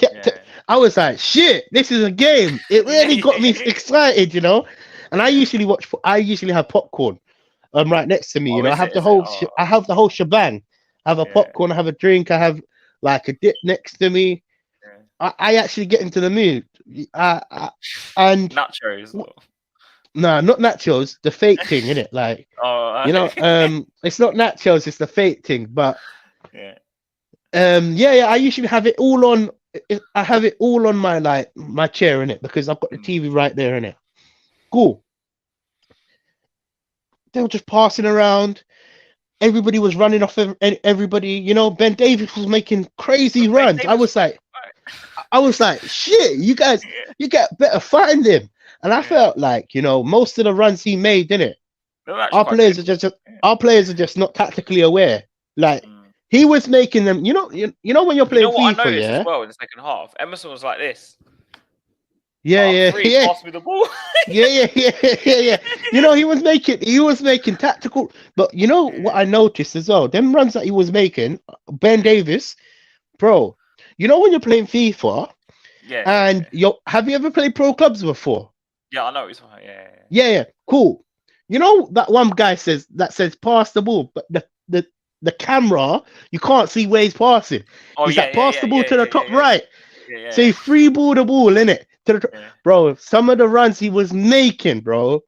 Yeah. I was like, shit, this is a game. It Yeah. really got me Yeah. excited. And I Yeah. usually I usually have popcorn right next to me. Oh, I is have it? the Is it? whole Oh. I have the whole shebang. I have a Yeah. popcorn, I have a drink, I have like a dip next to me. Yeah. I actually get into the mood. And Nachos. no, not nachos, the fake thing, innit? Like, Oh. it's not nachos, it's the fake thing. But Yeah. yeah, I usually have it all on. I have it all on my chair in it because I've got the Mm. TV right there in it. Cool. They were just passing around. Everybody was running off everybody. Ben Davis was making crazy Ben runs. Davis. I was like, shit, you guys, Yeah. you get better find him. And I Yeah. felt like, most of the runs he made, didn't They were actually quite good. it? Yeah. Our players are just not tactically aware. Like Mm. he was making them. When you're You know playing what I FIFA, noticed as yeah, well in the second half? Emerson was like this. yeah, I'm yeah, free. yeah. Pass me the ball. Yeah. He was making tactical, but what I noticed as well, them runs that he was making, Ben Davis, bro. When you're playing FIFA and Yeah. have you ever played pro clubs before? Yeah, I know. It's yeah. Yeah, cool. That one guy says pass the ball, but the camera, you can't see where he's passing. Oh He's like pass the ball to the top yeah. right. So Yeah. he free ball the ball in it to the Yeah. bro. Some of the runs he was making, bro,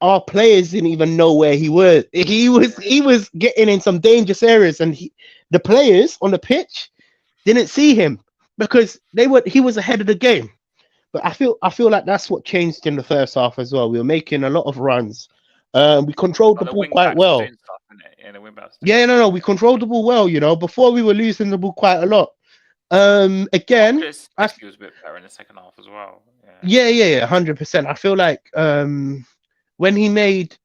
our players didn't even know where he was. He was getting in some dangerous areas, and the players on the pitch didn't see him because he was ahead of the game. But I feel like that's what changed in the first half as well. We were making a lot of runs. We controlled Like the the ball wing quite backs were well. doing stuff, innit? Yeah, the wing backs were doing Yeah, stuff. no, we controlled the ball well. Before we were losing the ball quite a lot. I Again, thought Sissy was a bit better in the second half as well. yeah, 100%. I feel like when he made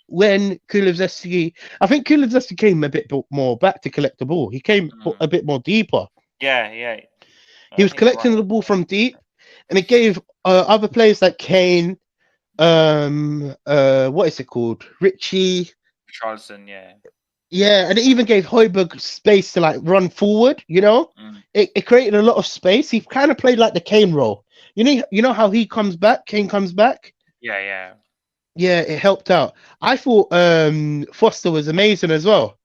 when Kulusevski, I think Kulusevski came a bit more back to collect the ball. He came a bit more deeper. Yeah. He I was think you're collecting right. the ball from deep, and it gave other players like Kane, what is it called? Richie. Charleston, yeah. Yeah, and it even gave Højbjerg space to like run forward. Mm. It created a lot of space. He kind of played like the Kane role. You know how he comes back. Kane comes back. Yeah, yeah. Yeah, it helped out. I thought Foster was amazing as well.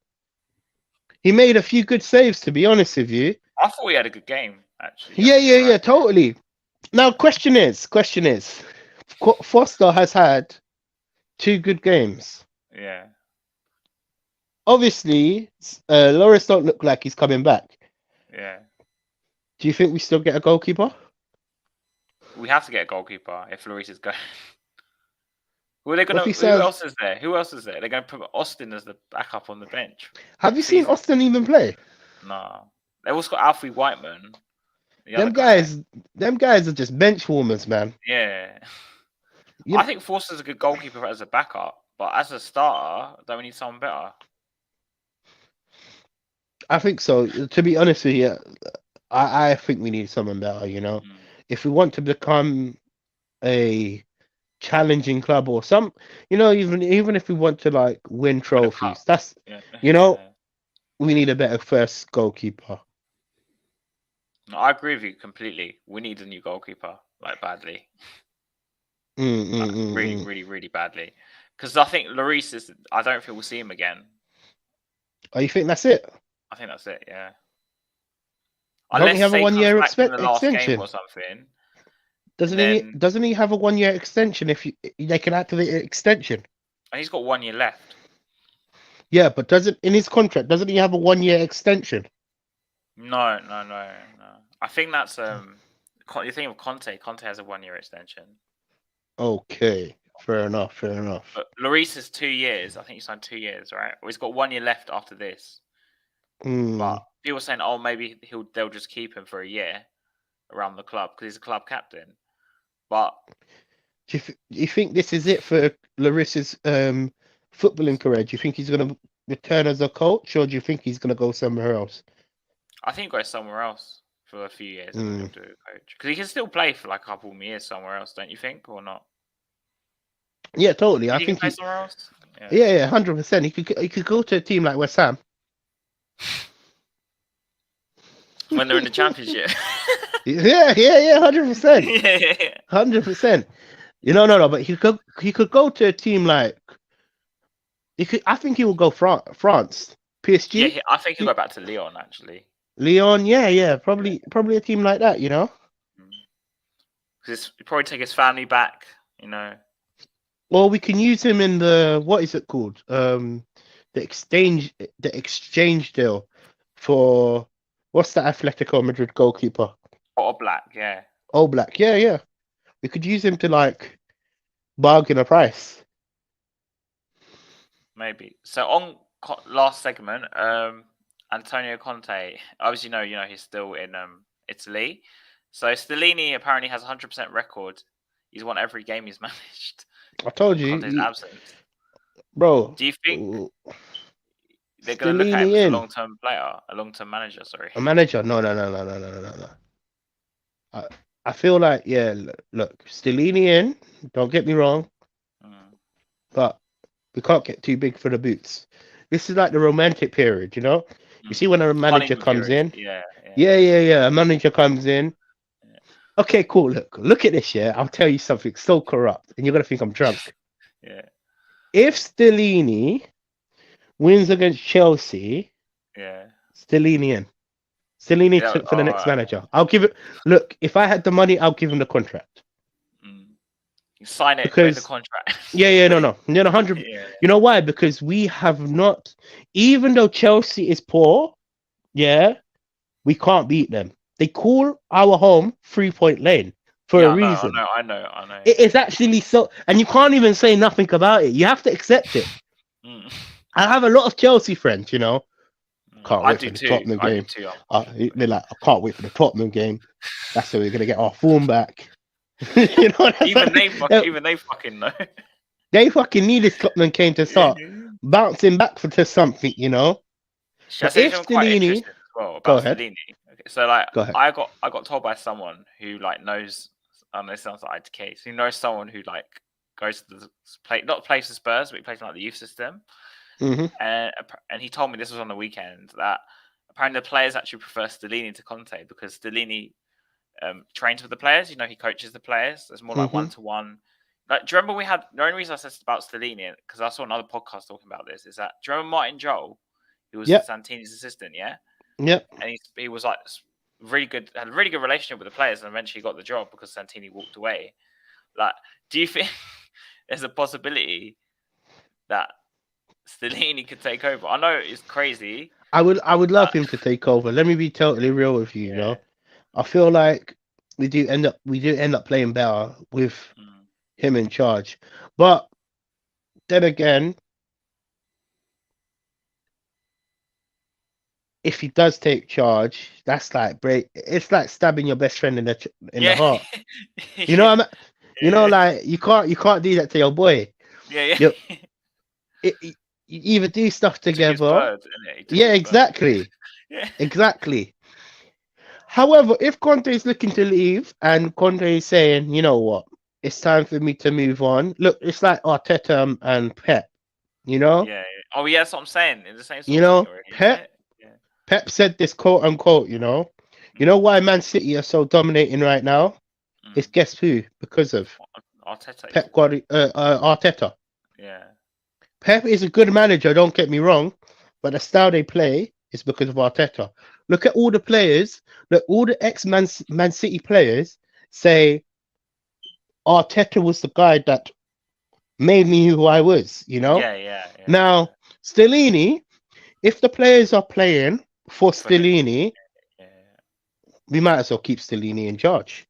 He made a few good saves, to be honest with you. I thought he had a good game actually. I Yeah, think yeah, you're right. yeah, totally. Now, question is, Foster has had 2 good games. Yeah, Obviously, Loris don't look like he's coming back. yeah. Do you think we still get a goalkeeper? We have to get a goalkeeper if Lloris is going. Who are they What if gonna? he Who says, else is there? Who else is there? They're gonna put Austin as the backup on the bench have you next seen season. Austin even play? No, they've also got Alfie Whiteman, the other Them guy. guys, them guys are just bench warmers, man. Yeah, You I know, think Forster's a good goalkeeper as a backup, but as a starter, don't we need someone better? I think so. To be honest with you, I think we need someone better. Mm. If we want to become a challenging club or even if we want to like win Win a cup. trophies, that's Yeah, you know yeah. we need a better first goalkeeper. No, I agree with you completely. We need a new goalkeeper, like badly, Mm, mm, like mm, really, mm. really, really badly. Because I think Lloris is. I don't think we'll see him again. Oh, you think that's it? I think that's it. Yeah. Don't he Unless have a say he comes 1 year back in the last game extension? or something, and Doesn't he? then Doesn't he have a 1 year extension if they can activate an extension? and he's got 1 year left. Yeah, but doesn't in his contract doesn't he have a 1 year extension? No, no, no, no. I think that's you're thinking of Conte. Conte has a 1 year extension, Okay, fair enough, fair enough. but Lloris is 2 years. I think he signed 2 years, right? Or he's got 1 year left after this. Hmm. But people are saying, oh, maybe they'll just keep him for a year around the club because he's a club captain. But Do you think this is it for Larissa's footballing career? Do you think he's going to return as a coach, or do you think he's going to go somewhere else? I think he goes somewhere else for a few years and then Mm. he'll do a coach because he can still play for like a couple of years somewhere else, don't you think, or not? Yeah, totally. Did I he think play he, somewhere else? Yeah. yeah, yeah, 100%. He could go to a team like West Ham. When they're in the championship. Yeah, yeah, yeah, 100%, Yeah. 100%. No, but he could go to a team like he could. I think he will go France, Yeah, PSG, I think he'll go back to Leon actually. Leon. Yeah, yeah, Yeah. probably a team like that. Because he'll probably take his family back, you know. Or we can use him in the what is it called? The exchange deal for what's the Atletico Madrid goalkeeper? Or Black, yeah. All Black. Yeah, yeah. We could use him to like bargain a price. Maybe. So on last segment, Antonio Conte, obviously he's still in Italy. So Stellini apparently has 100% record. He's won every game he's managed. I told you, Conte's absence. bro. Do you think they're going to look at him Stellini as a in long-term player, a long-term manager? Sorry. a manager? No, no, no, no, no, no, no, no, no. I feel like Look, Stellini in. Don't get me wrong, Mm. but we can't get too big for the boots. This is like the romantic period, you know. You see when a manager Honeymoon comes period. in. Yeah, Yeah, yeah, yeah. A manager comes in. yeah. Okay, cool. Look at this. Yeah, I'll tell you something so corrupt, and you're gonna think I'm drunk. Yeah, If Stellini wins against Chelsea, yeah. Stellini in. Stellini Yeah, for the next alright. manager. I'll give it. Look, if I had the money, I'll give him the contract. You sign it with the Because contract. yeah, no, 100. Yeah. You know why? Because we have not, even though Chelsea is poor, yeah, we can't beat them. They call our home 3 Point Lane for a Yeah, reason. I know. It is actually so, and you can't even say nothing about it. You have to accept it. Mm. I have a lot of Chelsea friends, Can't I wait do for the too. Tottenham I do game. too. They're like, I can't wait for the Tottenham game. That's how we're gonna get our form back. You know what I'm Even saying? they fucking know. They fucking need this Tottenham game to start bouncing back to something, Should I But say if something quite Stellini, interesting as well go about ahead, Stellini? Okay, so like go ahead. I got told by someone who like knows. This sounds like IDK. So who knows someone who like goes to the play, not plays for Spurs, but he plays in like the youth system. Hmm. And he told me this was on the weekend that apparently the players actually prefer Stellini to Conte because Stellini trains with the players. He coaches the players. There's more like Hmm. 1-to-1. Like, do you remember we had the only reason I said about Stellini because I saw another podcast talking about this is that do you remember Martin Joel, who was Yep. Santini's assistant, yeah, Yep. and he was like really good, had a really good relationship with the players, and eventually got the job because Santini walked away. Like, do you think there's a possibility that Stellini could take over? I know it's crazy. I would love him to take over. Let me be totally real with you, you Yeah. know. I feel like we do end up playing better with Mm. him in charge. But then again, if he does take charge, that's like break. It's like stabbing your best friend in the Yeah. heart. You know, Yeah. Yeah. like you can't do that to your boy. Yeah. You Yeah. you either do stuff He took his together. bird, innit? He took Yeah, his bird. exactly, Yeah. exactly. However, if Conte is looking to leave and Conte is saying, you know what, it's time for me to move on. Look, it's like Arteta and Pep. You know, Yeah. Oh, yeah, that's what I'm saying. It's the same you sort of thing know, already, isn't Pep it? Yeah. Pep said this quote unquote. You know Mm. why Man City are so dominating right now? It's Mm. guess who? Because of Arteta, is Pep it? Guardiola, Arteta. Yeah. Pep is a good manager, don't get me wrong, but the style they play is because of Arteta. Look at all the players, look, all the Man City players say Arteta was the guy that made me who I was. Yeah. Yeah. Yeah. Yeah. Now, Stellini, if the players are playing for For him. Stellini, Yeah. Yeah. we might as well keep Stellini in charge.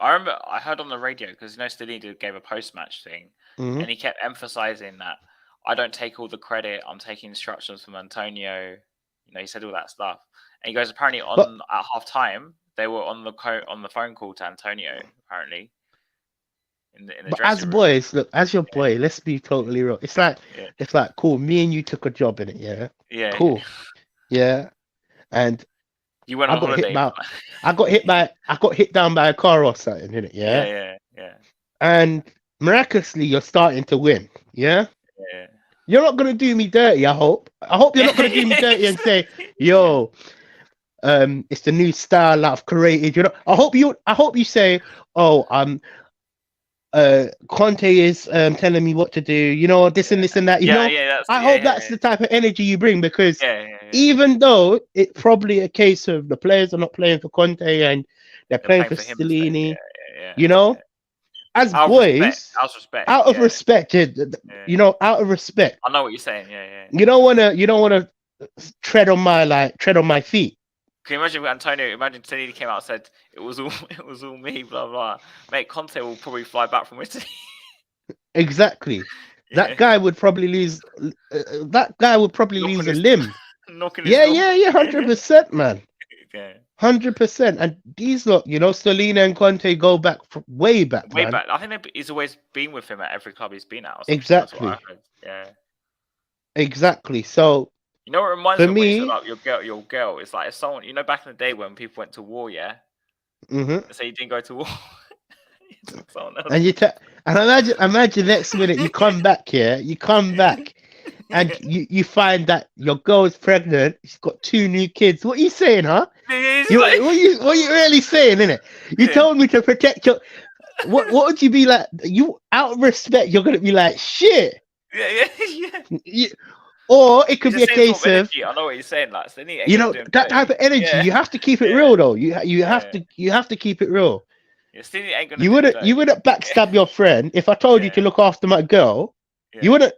I remember I heard on the radio because Stellini gave a post-match thing, Hmm. and he kept emphasizing that I don't take all the credit. I'm taking instructions from Antonio. He said all that stuff, and he goes apparently But on at half time they were on the phone call to Antonio apparently in the but as dressing room. boys, look, as your boy, let's be totally real. Yeah, It's like cool. Me and you took a job in it, yeah. yeah, yeah. Cool, yeah. And You went I on got hit holiday. by, I got hit down by a car or something in it, Yeah, yeah. yeah, yeah, And miraculously, you're starting to win, yeah. yeah, You're not gonna do me dirty. I hope. I hope you're yeah. not gonna do me dirty and say, Yeah, "Yo, it's the new style that I've created." I hope you say, "Oh, Conte is telling me what to do, this and this and that." yeah, yeah. I Yeah, hope yeah, that's the type of energy you bring because yeah, yeah, yeah. even though it's probably a case of the players are not playing for Conte and they're They're playing playing for for him instead. Yeah, Stellini, yeah, you yeah, yeah. know, as Out of respect. boys, Out of respect. out of Yeah, respect, yeah. out of respect, I know what you're saying. Yeah, yeah. you don't wanna tread on my feet. Can you imagine Antonio? Imagine Tonini came out and said it was all it was all me. Blah blah. Mate, Conte will probably fly back from Italy. Exactly. That Yeah, guy would probably lose. That guy would probably knocking lose a his limb. knocking his Yeah, door. yeah, yeah, 100%, man. Yeah, 100%. And these look, Selena and Conte go back way back, way man. back. I think he's always been with him at every club he's been at or something. That's what I Exactly. heard. Yeah. Exactly. So You know what it reminds for me of when you said me, about your girl? It's like if someone back in the day when people went to war, yeah. mhm. Let's say you didn't go to war. You took someone else. And and imagine next minute you come back here, you come back and Yeah. you find that your girl is pregnant, she's got two new kids. What are you saying, huh? Yeah, it's You like, what you really saying, innit? You yeah. told me to protect your. What would you be like? You out of respect, you're gonna be like shit. Yeah, yeah, yeah. You, or it It's could the be a same sort case of of energy. I know what you're saying. Like, so ain't gonna do him that type dirty. of energy. Yeah, You have to keep it yeah, real though. You have yeah. to keep it real. Yeah, Stingy ain't gonna You do him wouldn't you dirty. wouldn't backstab your friend if I told you Yeah, to look after my girl. You yeah. wouldn't.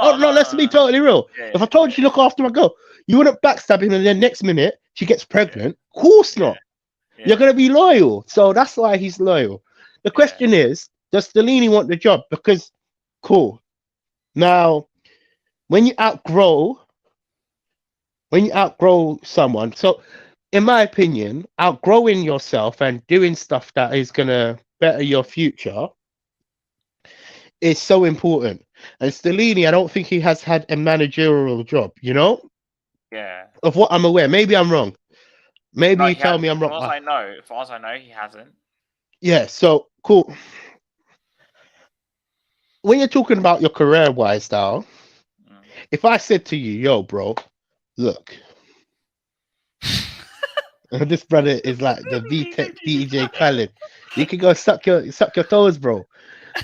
Oh No, no, no, let's no, be no. totally real. Yeah, If I told yeah, you to look after my girl, you wouldn't backstab him, and then next minute she gets pregnant. Of course yeah, not. You're yeah, gonna be loyal. So that's why he's loyal. The yeah, question is, does Stellini want the job? Because cool. Now, when you outgrow someone, so in my opinion, outgrowing yourself and doing stuff that is gonna better your future is so important. And Stellini, I don't think he has had a managerial job, yeah. of what I'm aware. Maybe I'm wrong. Maybe No, you he tell hasn't. me I'm wrong. As far as I know, he hasn't. Yeah, so cool. When you're talking about your career wise now, Mm. if I said to you, yo, bro, look, this brother is like the VTech DJ Khaled. You can go suck your toes, bro.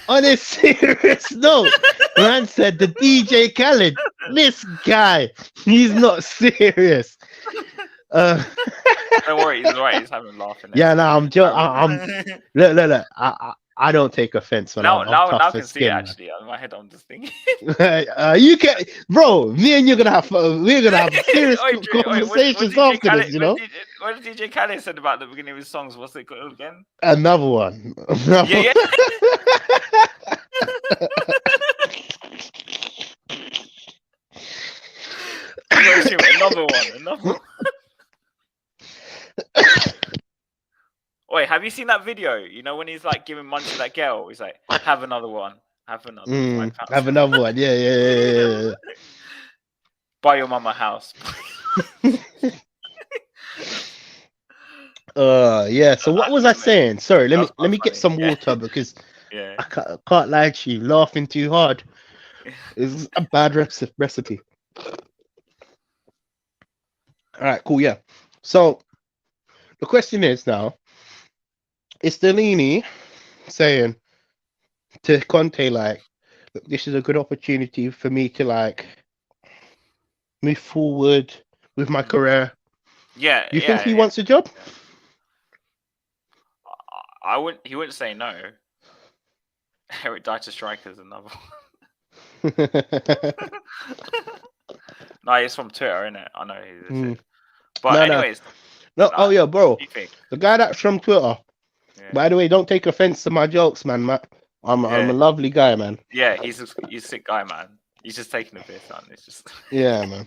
On a serious note, man said the DJ Khaled. This guy, he's not serious. Uh, Don't worry, he's alright. He's having a laugh in it. yeah, no, I'm look. I don't take offense, man. I'm now tough I for can see it skin, man. actually. On my head, I'm just thinking. You can, bro. Me and you're gonna have we're gonna have serious What conversations DJ after this. Khaled? You know, What did DJ Khaled said about the beginning of his songs? What's it called again? another one. Yeah, yeah. Another one. Wait, have you seen that video? You know when he's like giving money to that girl, he's like, "Have another one, have another £5." Have another one. Yeah. Buy your mama a house. Yeah. So what was I saying? Sorry, let me get some Yeah. water because Yeah. I can't lie to you. Laughing too hard is a bad recipe. All right, cool. Yeah. So the question is now, is Delaney saying to Conte like, look, this is a good opportunity for me to like move forward with my career? Yeah. You think he wants a job? I wouldn't. He wouldn't say no. Eric Dyer to strikers, another one. No, it's from Twitter, isn't it? I know who this is. But anyways. No. Oh yeah, bro. What do you think? The guy that's from Twitter. Yeah. By the way, don't take offense to my jokes, man. I'm a lovely guy, man. Yeah, he's a sick guy, man. He's just taking a piss, man. It's just. Yeah, man.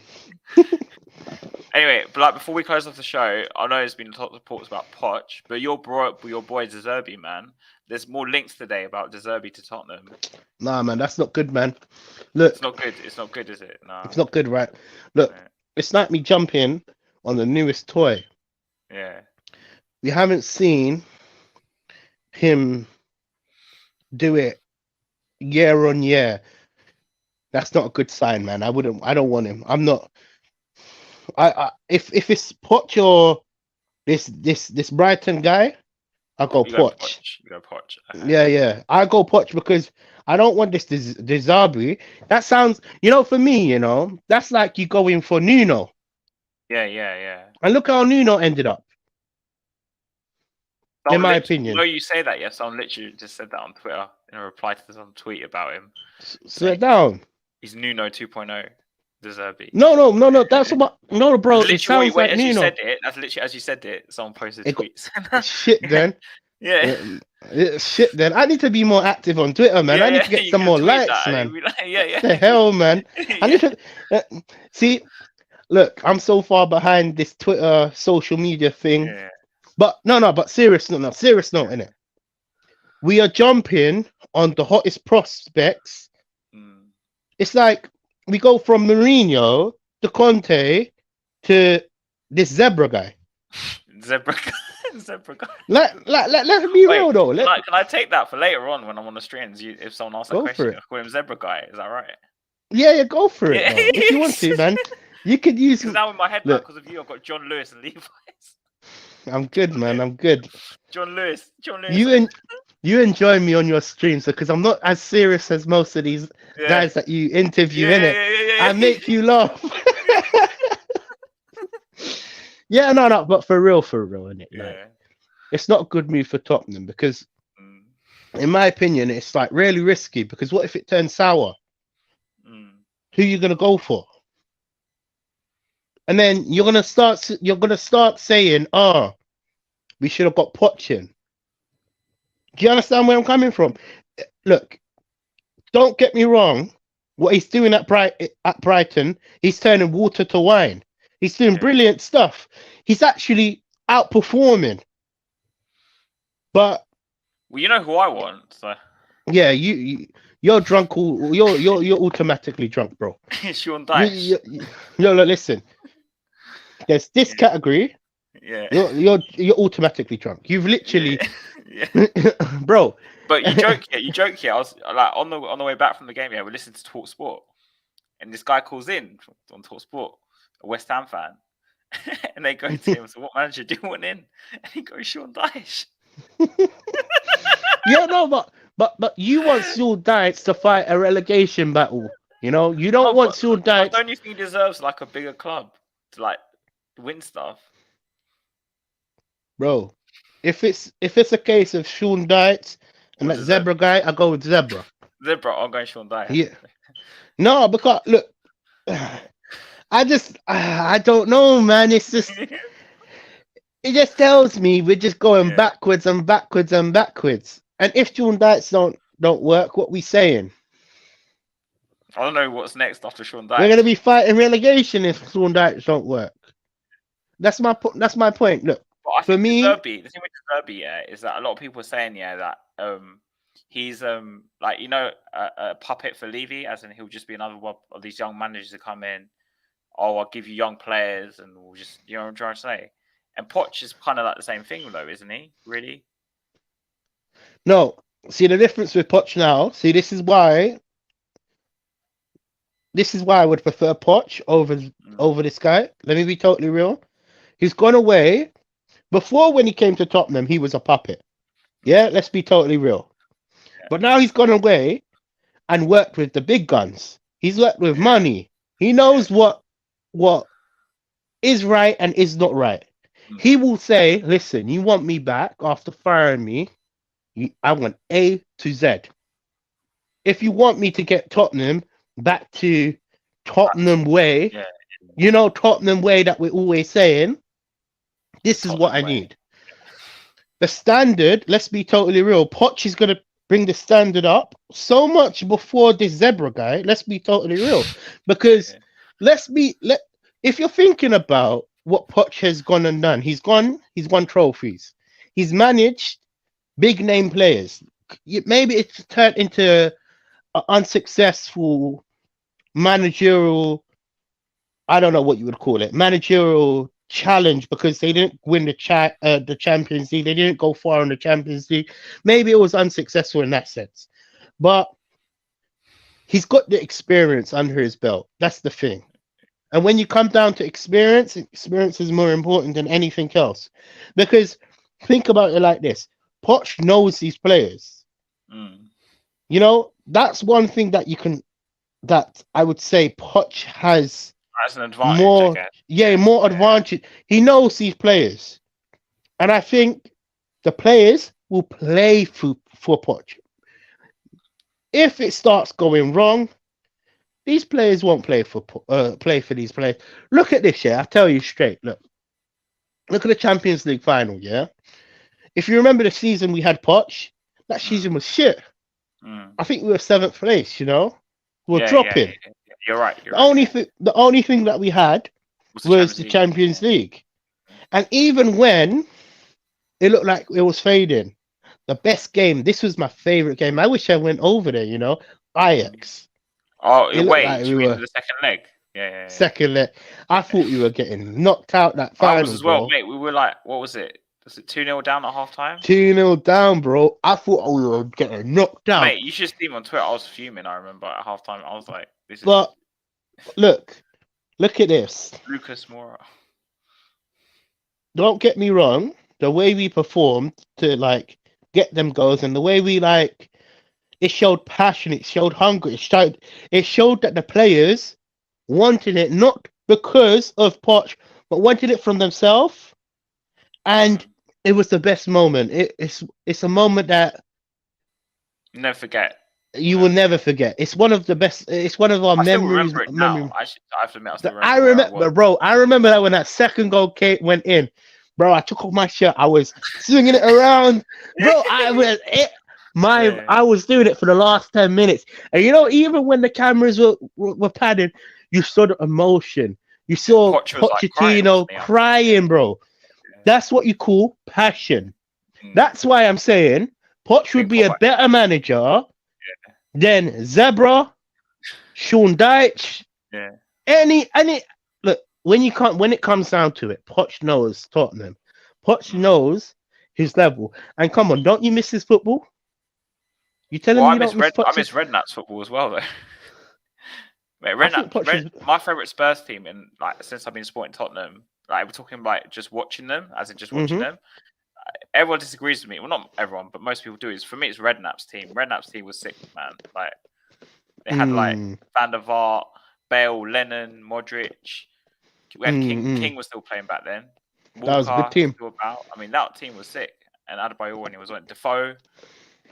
Anyway, but like before we close off the show, I know there's been a lot of reports about Poch, but your boy De Zerbi, man. There's more links today about De Zerbi to Tottenham. Nah, man, that's not good, man. Look, it's not good. It's not good, is it? No, it's not good, right? Look, It's like me jumping on the newest toy. Yeah. We haven't seen him do it year on year. That's not a good sign, man. I don't want him. I'm not. If it's Poch or this Brighton guy, I'll go Poch. You go Poch. Yeah. I go Poch because I don't want this De Zerbi. That sounds, for me, that's like you going for Nuno. Yeah. And look how Nuno ended up. In my opinion. No, you say that, yes. Someone literally just said that on Twitter in a reply to some tweet about him. Slow down. He's Nuno 2.0. De Zerbi. No. That's what. No, bro. It sounds like Nuno. You said it. That's literally as you said it. Someone posted tweets. Shit, then. Yeah. Shit, then. I need to be more active on Twitter, man. I need to get some more likes, man. Yeah. The hell, man. I need to see. Look, I'm so far behind this Twitter social media thing. Yeah. But but serious note, innit? We are jumping on the hottest prospects. It's like we go from Mourinho to Conte to this Zebra guy. Zebra guy. Let's be real though. Can I take that for later on when I'm on the streams? If someone asks a question, I call him Zebra guy. Is that right? Yeah, go for it. If you want to, man. You could use. Because now in my head, because of you, I've got John Lewis and Levi's. I'm good, man. I'm good. John Lewis. You enjoy me on your streams because I'm not as serious as most of these guys that you interview, innit? Yeah. I make you laugh. Yeah, no, but for real, innit? Yeah. Like, it's not a good move for Tottenham because, in my opinion, it's like really risky because what if it turns sour? Who are you gonna go for? And then you're gonna start saying, we should have got Poch in. Do you understand where I'm coming from? Look, don't get me wrong. What he's doing at Brighton, he's turning water to wine. He's doing brilliant stuff. He's actually outperforming. But well, you know who I want. So. Yeah, you're drunk. You're automatically drunk, bro. Sean Dyche. Look, listen. There's this category. Yeah. You're automatically drunk. You've literally, bro. But you joke here. I was like on the way back from the game. Yeah, we listened to Talk Sport, and this guy calls in on Talk Sport, a West Ham fan, and they go to him, so what manager do you want in? And he goes, Sean Dyche. Yeah, no, but you want Sean Dyche to fight a relegation battle. You know, you don't want Sean But Dyche. don't you think he deserves like a bigger club to like win stuff? Bro, if it's a case of Sean Dyche and Or that does Zebra guy, I go with Zebra. Zebra, I'm going Sean Dyche. Yeah. No, because look, I don't know, man. It's just it just tells me we're just going Yeah. backwards and backwards and backwards. And if Sean Dyche don't work, what we saying? I don't know what's next after Sean We're Dyche. gonna be fighting relegation if Sean Dyche don't work. That's my point. Look, But I for think me, the thing with De Zerbi, yeah, is that a lot of people are saying, yeah, that he's like a puppet for Levy, as in he'll just be another one of these young managers that come in. Oh, I'll give you young players, and we'll just what I'm trying to say. And Poch is kind of like the same thing, though, isn't he? Really? no. See the difference with Poch now. See, this is why I would prefer Poch over this guy. Let me be totally real. He's gone away. Before, when he came to Tottenham, he was a puppet. Yeah, let's be totally real. Yeah. But now he's gone away and worked with the big guns. He's worked with money. He knows what is right and is not right. He will say, listen, you want me back after firing me? I want A to Z. If you want me to get Tottenham back to Tottenham way, Tottenham way that we're always saying, this is what I need. The standard, let's be totally real, Poch is going to bring the standard up so much before this Zebra guy. Let's be totally real. Because if you're thinking about what Poch has gone and done, he's won trophies. He's managed big name players. Maybe it's turned into an unsuccessful managerial, I don't know what you would call it, managerial challenge, because they didn't win the Champions League. They didn't go far in the Champions League. Maybe it was unsuccessful in that sense. But he's got the experience under his belt. That's the thing. And when you come down to experience is more important than anything else. Because think about it like this. Poch knows these players. You know, that's one thing that I would say Poch has. That's an advantage, more advantage. He knows these players. And I think the players will play for Poch. If it starts going wrong, these players won't play for these players. Look at this, yeah. I tell you straight. Look at the Champions League final, yeah. If you remember the season we had Poch, that season was shit. I think we were 7th place. You know, we're dropping. Yeah. You're right. The only thing that we had was the Champions League, and even when it looked like it was fading, the best game. This was my favorite game. I wish I went over there. You know, Ajax. Oh, wait, like we were the second leg. Yeah. Second leg. I thought we were getting knocked out that final. I was as well, bro. mate. We were like, what was it? Was it 2-0 down at half time? 2-0 down, bro. I thought we were getting knocked out. Mate, you should see me on Twitter. I was fuming, I remember, at half time. I was like, this is... But, look at this. Lucas Moura. Don't get me wrong. The way we performed to, like, get them goals, and the way we, like, it showed passion, it showed hunger, it showed that the players wanted it, not because of Poch, but wanted it from themselves. And it was the best moment. It's a moment that you never forget. You will never forget. It's one of the best. It's one of our memories. Remember it now. I have to admit, I still remember. I remember, bro. I remember that when that second goal went in, bro. I took off my shirt. I was swinging it around, bro. I was doing it for the last 10 minutes. And you know, even when the cameras were padding, you saw the emotion. You saw Pochettino crying, bro. That's what you call passion. That's why I'm saying Poch would be a better manager than Zebra, Sean Dyche. Yeah. Any look, when it comes down to it, Poch knows Tottenham. Poch knows his level. And come on, don't you miss his football? You telling me you don't miss Poch? I miss Redknapp's football as well, though. Mate, I think Poch is. My favorite Spurs team, and like since I've been supporting Tottenham, like we're talking about just watching them, as in just watching Hmm. them. Everyone disagrees with me. Well, not everyone, but most people do. Is for me, it's Redknapp's team. Redknapp's team was sick, man. Like they had like Mm, Van der Vaart, Bale, Lennon, Modric. We had King. mm. King was still playing back then. That was a good Walker team. still about. I mean, that team was sick. And Adebayor when he was on Defoe.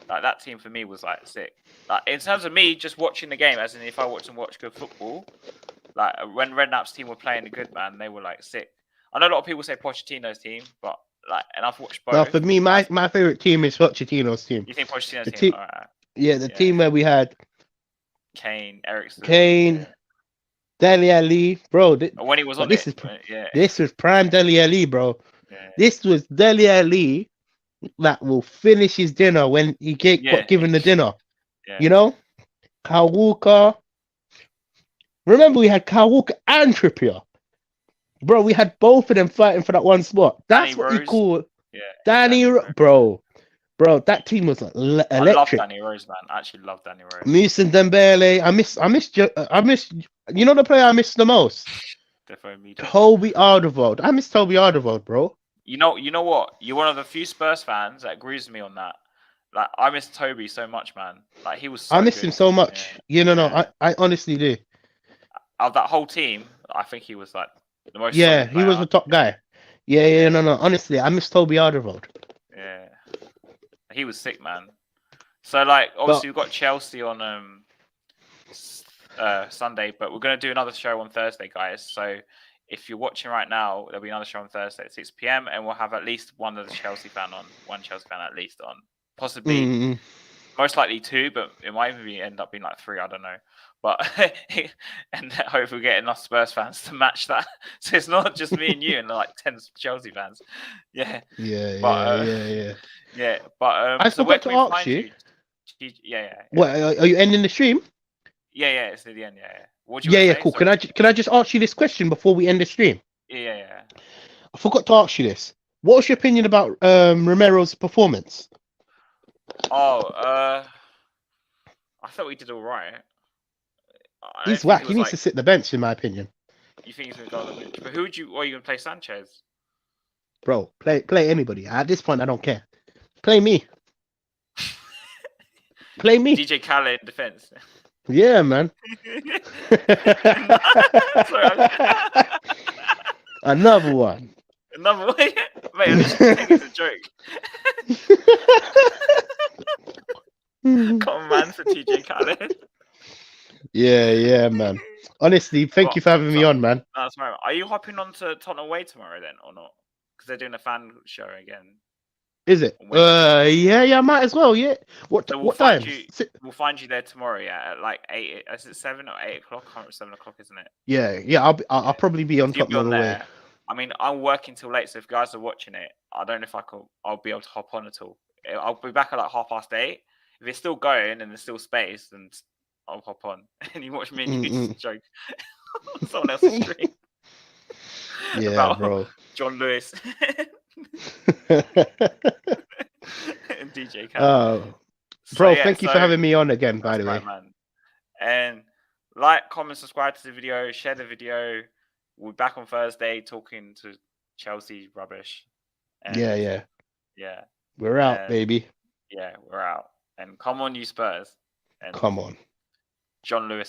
Like that team for me was like sick. Like in terms of me just watching the game, as in if I watch good football, like when Redknapp's team were playing the good man, they were like sick. I know a lot of people say Pochettino's team, but like, and I've watched Now, both. for me, my favorite team is Pochettino's team. You think Pochettino's The team? team, All right. yeah, the Yeah. team where we had Kane, Ericsson, Kane, Dele Alli, bro. when he was But on this it, is yeah, this was prime Dele Alli, bro. yeah, This was Dele Alli that will finish his dinner when he got given the dinner. yeah. You know, Kyle Walker. Remember, we had Kyle Walker and Trippier. Bro, we had both of them fighting for that one spot. That's Danny what you Rose. call Yeah, Danny, Rose. bro. Bro, that team was electric. I love Danny Rose, man. I actually love Danny Rose. Musa Dembele. I miss. You know the player I miss the most? Toby Alderweireld. I miss Toby Alderweireld, bro. You know what? You're one of the few Spurs fans that agrees with me on that. Like I miss Toby so much, man. Like he was so I miss good. him so much. Yeah. No, I honestly do. Of that whole team, I think he was like the most. Yeah, solid he was player. the top guy. Yeah, no. Honestly, I miss Toby Alderweireld. Yeah, he was sick, man. So like, obviously we've got Chelsea on Sunday, but we're gonna do another show on Thursday, guys. So if you're watching right now, there'll be another show on Thursday at 6 p.m. and we'll have at least one Chelsea fan at least on, possibly, most likely two, but it might even end up being like three. I don't know, but and hopefully we get enough Spurs fans to match that, so it's not just me and you and like 10 Chelsea fans. Yeah. But I so where forgot can to we ask find you. you? Yeah. What are you ending the stream? Yeah, it's near the end. Yeah. What do you Yeah, say? cool. Sorry. Can I just ask you this question before we end the stream? Yeah. I forgot to ask you this. What was your opinion about Romero's performance? I thought we did all right. He's whack. He needs to sit the bench, in my opinion. You think he's going to go on the bench? But who would you? Are you going to play Sanchez? Bro, play anybody. At this point, I don't care. Play me. Play me. DJ Khaled in defense. Yeah, man. Another one. Another one. Mate, I literally think it's a joke. Come on, man, for TJ Khaled. Yeah, man. Honestly, thank you for having me on, man. That's right. Are you hopping on to Tottenham Way tomorrow then, or not? Because they're doing a fan show again. Is it? Yeah, might as well. Yeah. What time? We'll find you there tomorrow. Yeah, at like 8. Is it 7 or 8 o'clock? I can't remember. 7 o'clock, isn't it? Yeah. I'll probably be on Tottenham on the way. I mean, I'm working till late, so if guys are watching it, I don't know if I'll be able to hop on at all. I'll be back at like 8:30. If it's still going and there's still space, then I'll hop on. And you watch me and you just joke on someone else's stream. Yeah, about bro. John Lewis and DJ Khaled. Bro, thank you for having me on again, by the way. Man. And like, comment, subscribe to the video, share the video. We'll be back on Thursday talking to Chelsea rubbish. And yeah. We're out, baby. Yeah, we're out. And come on, you Spurs. And come on. John Lewis.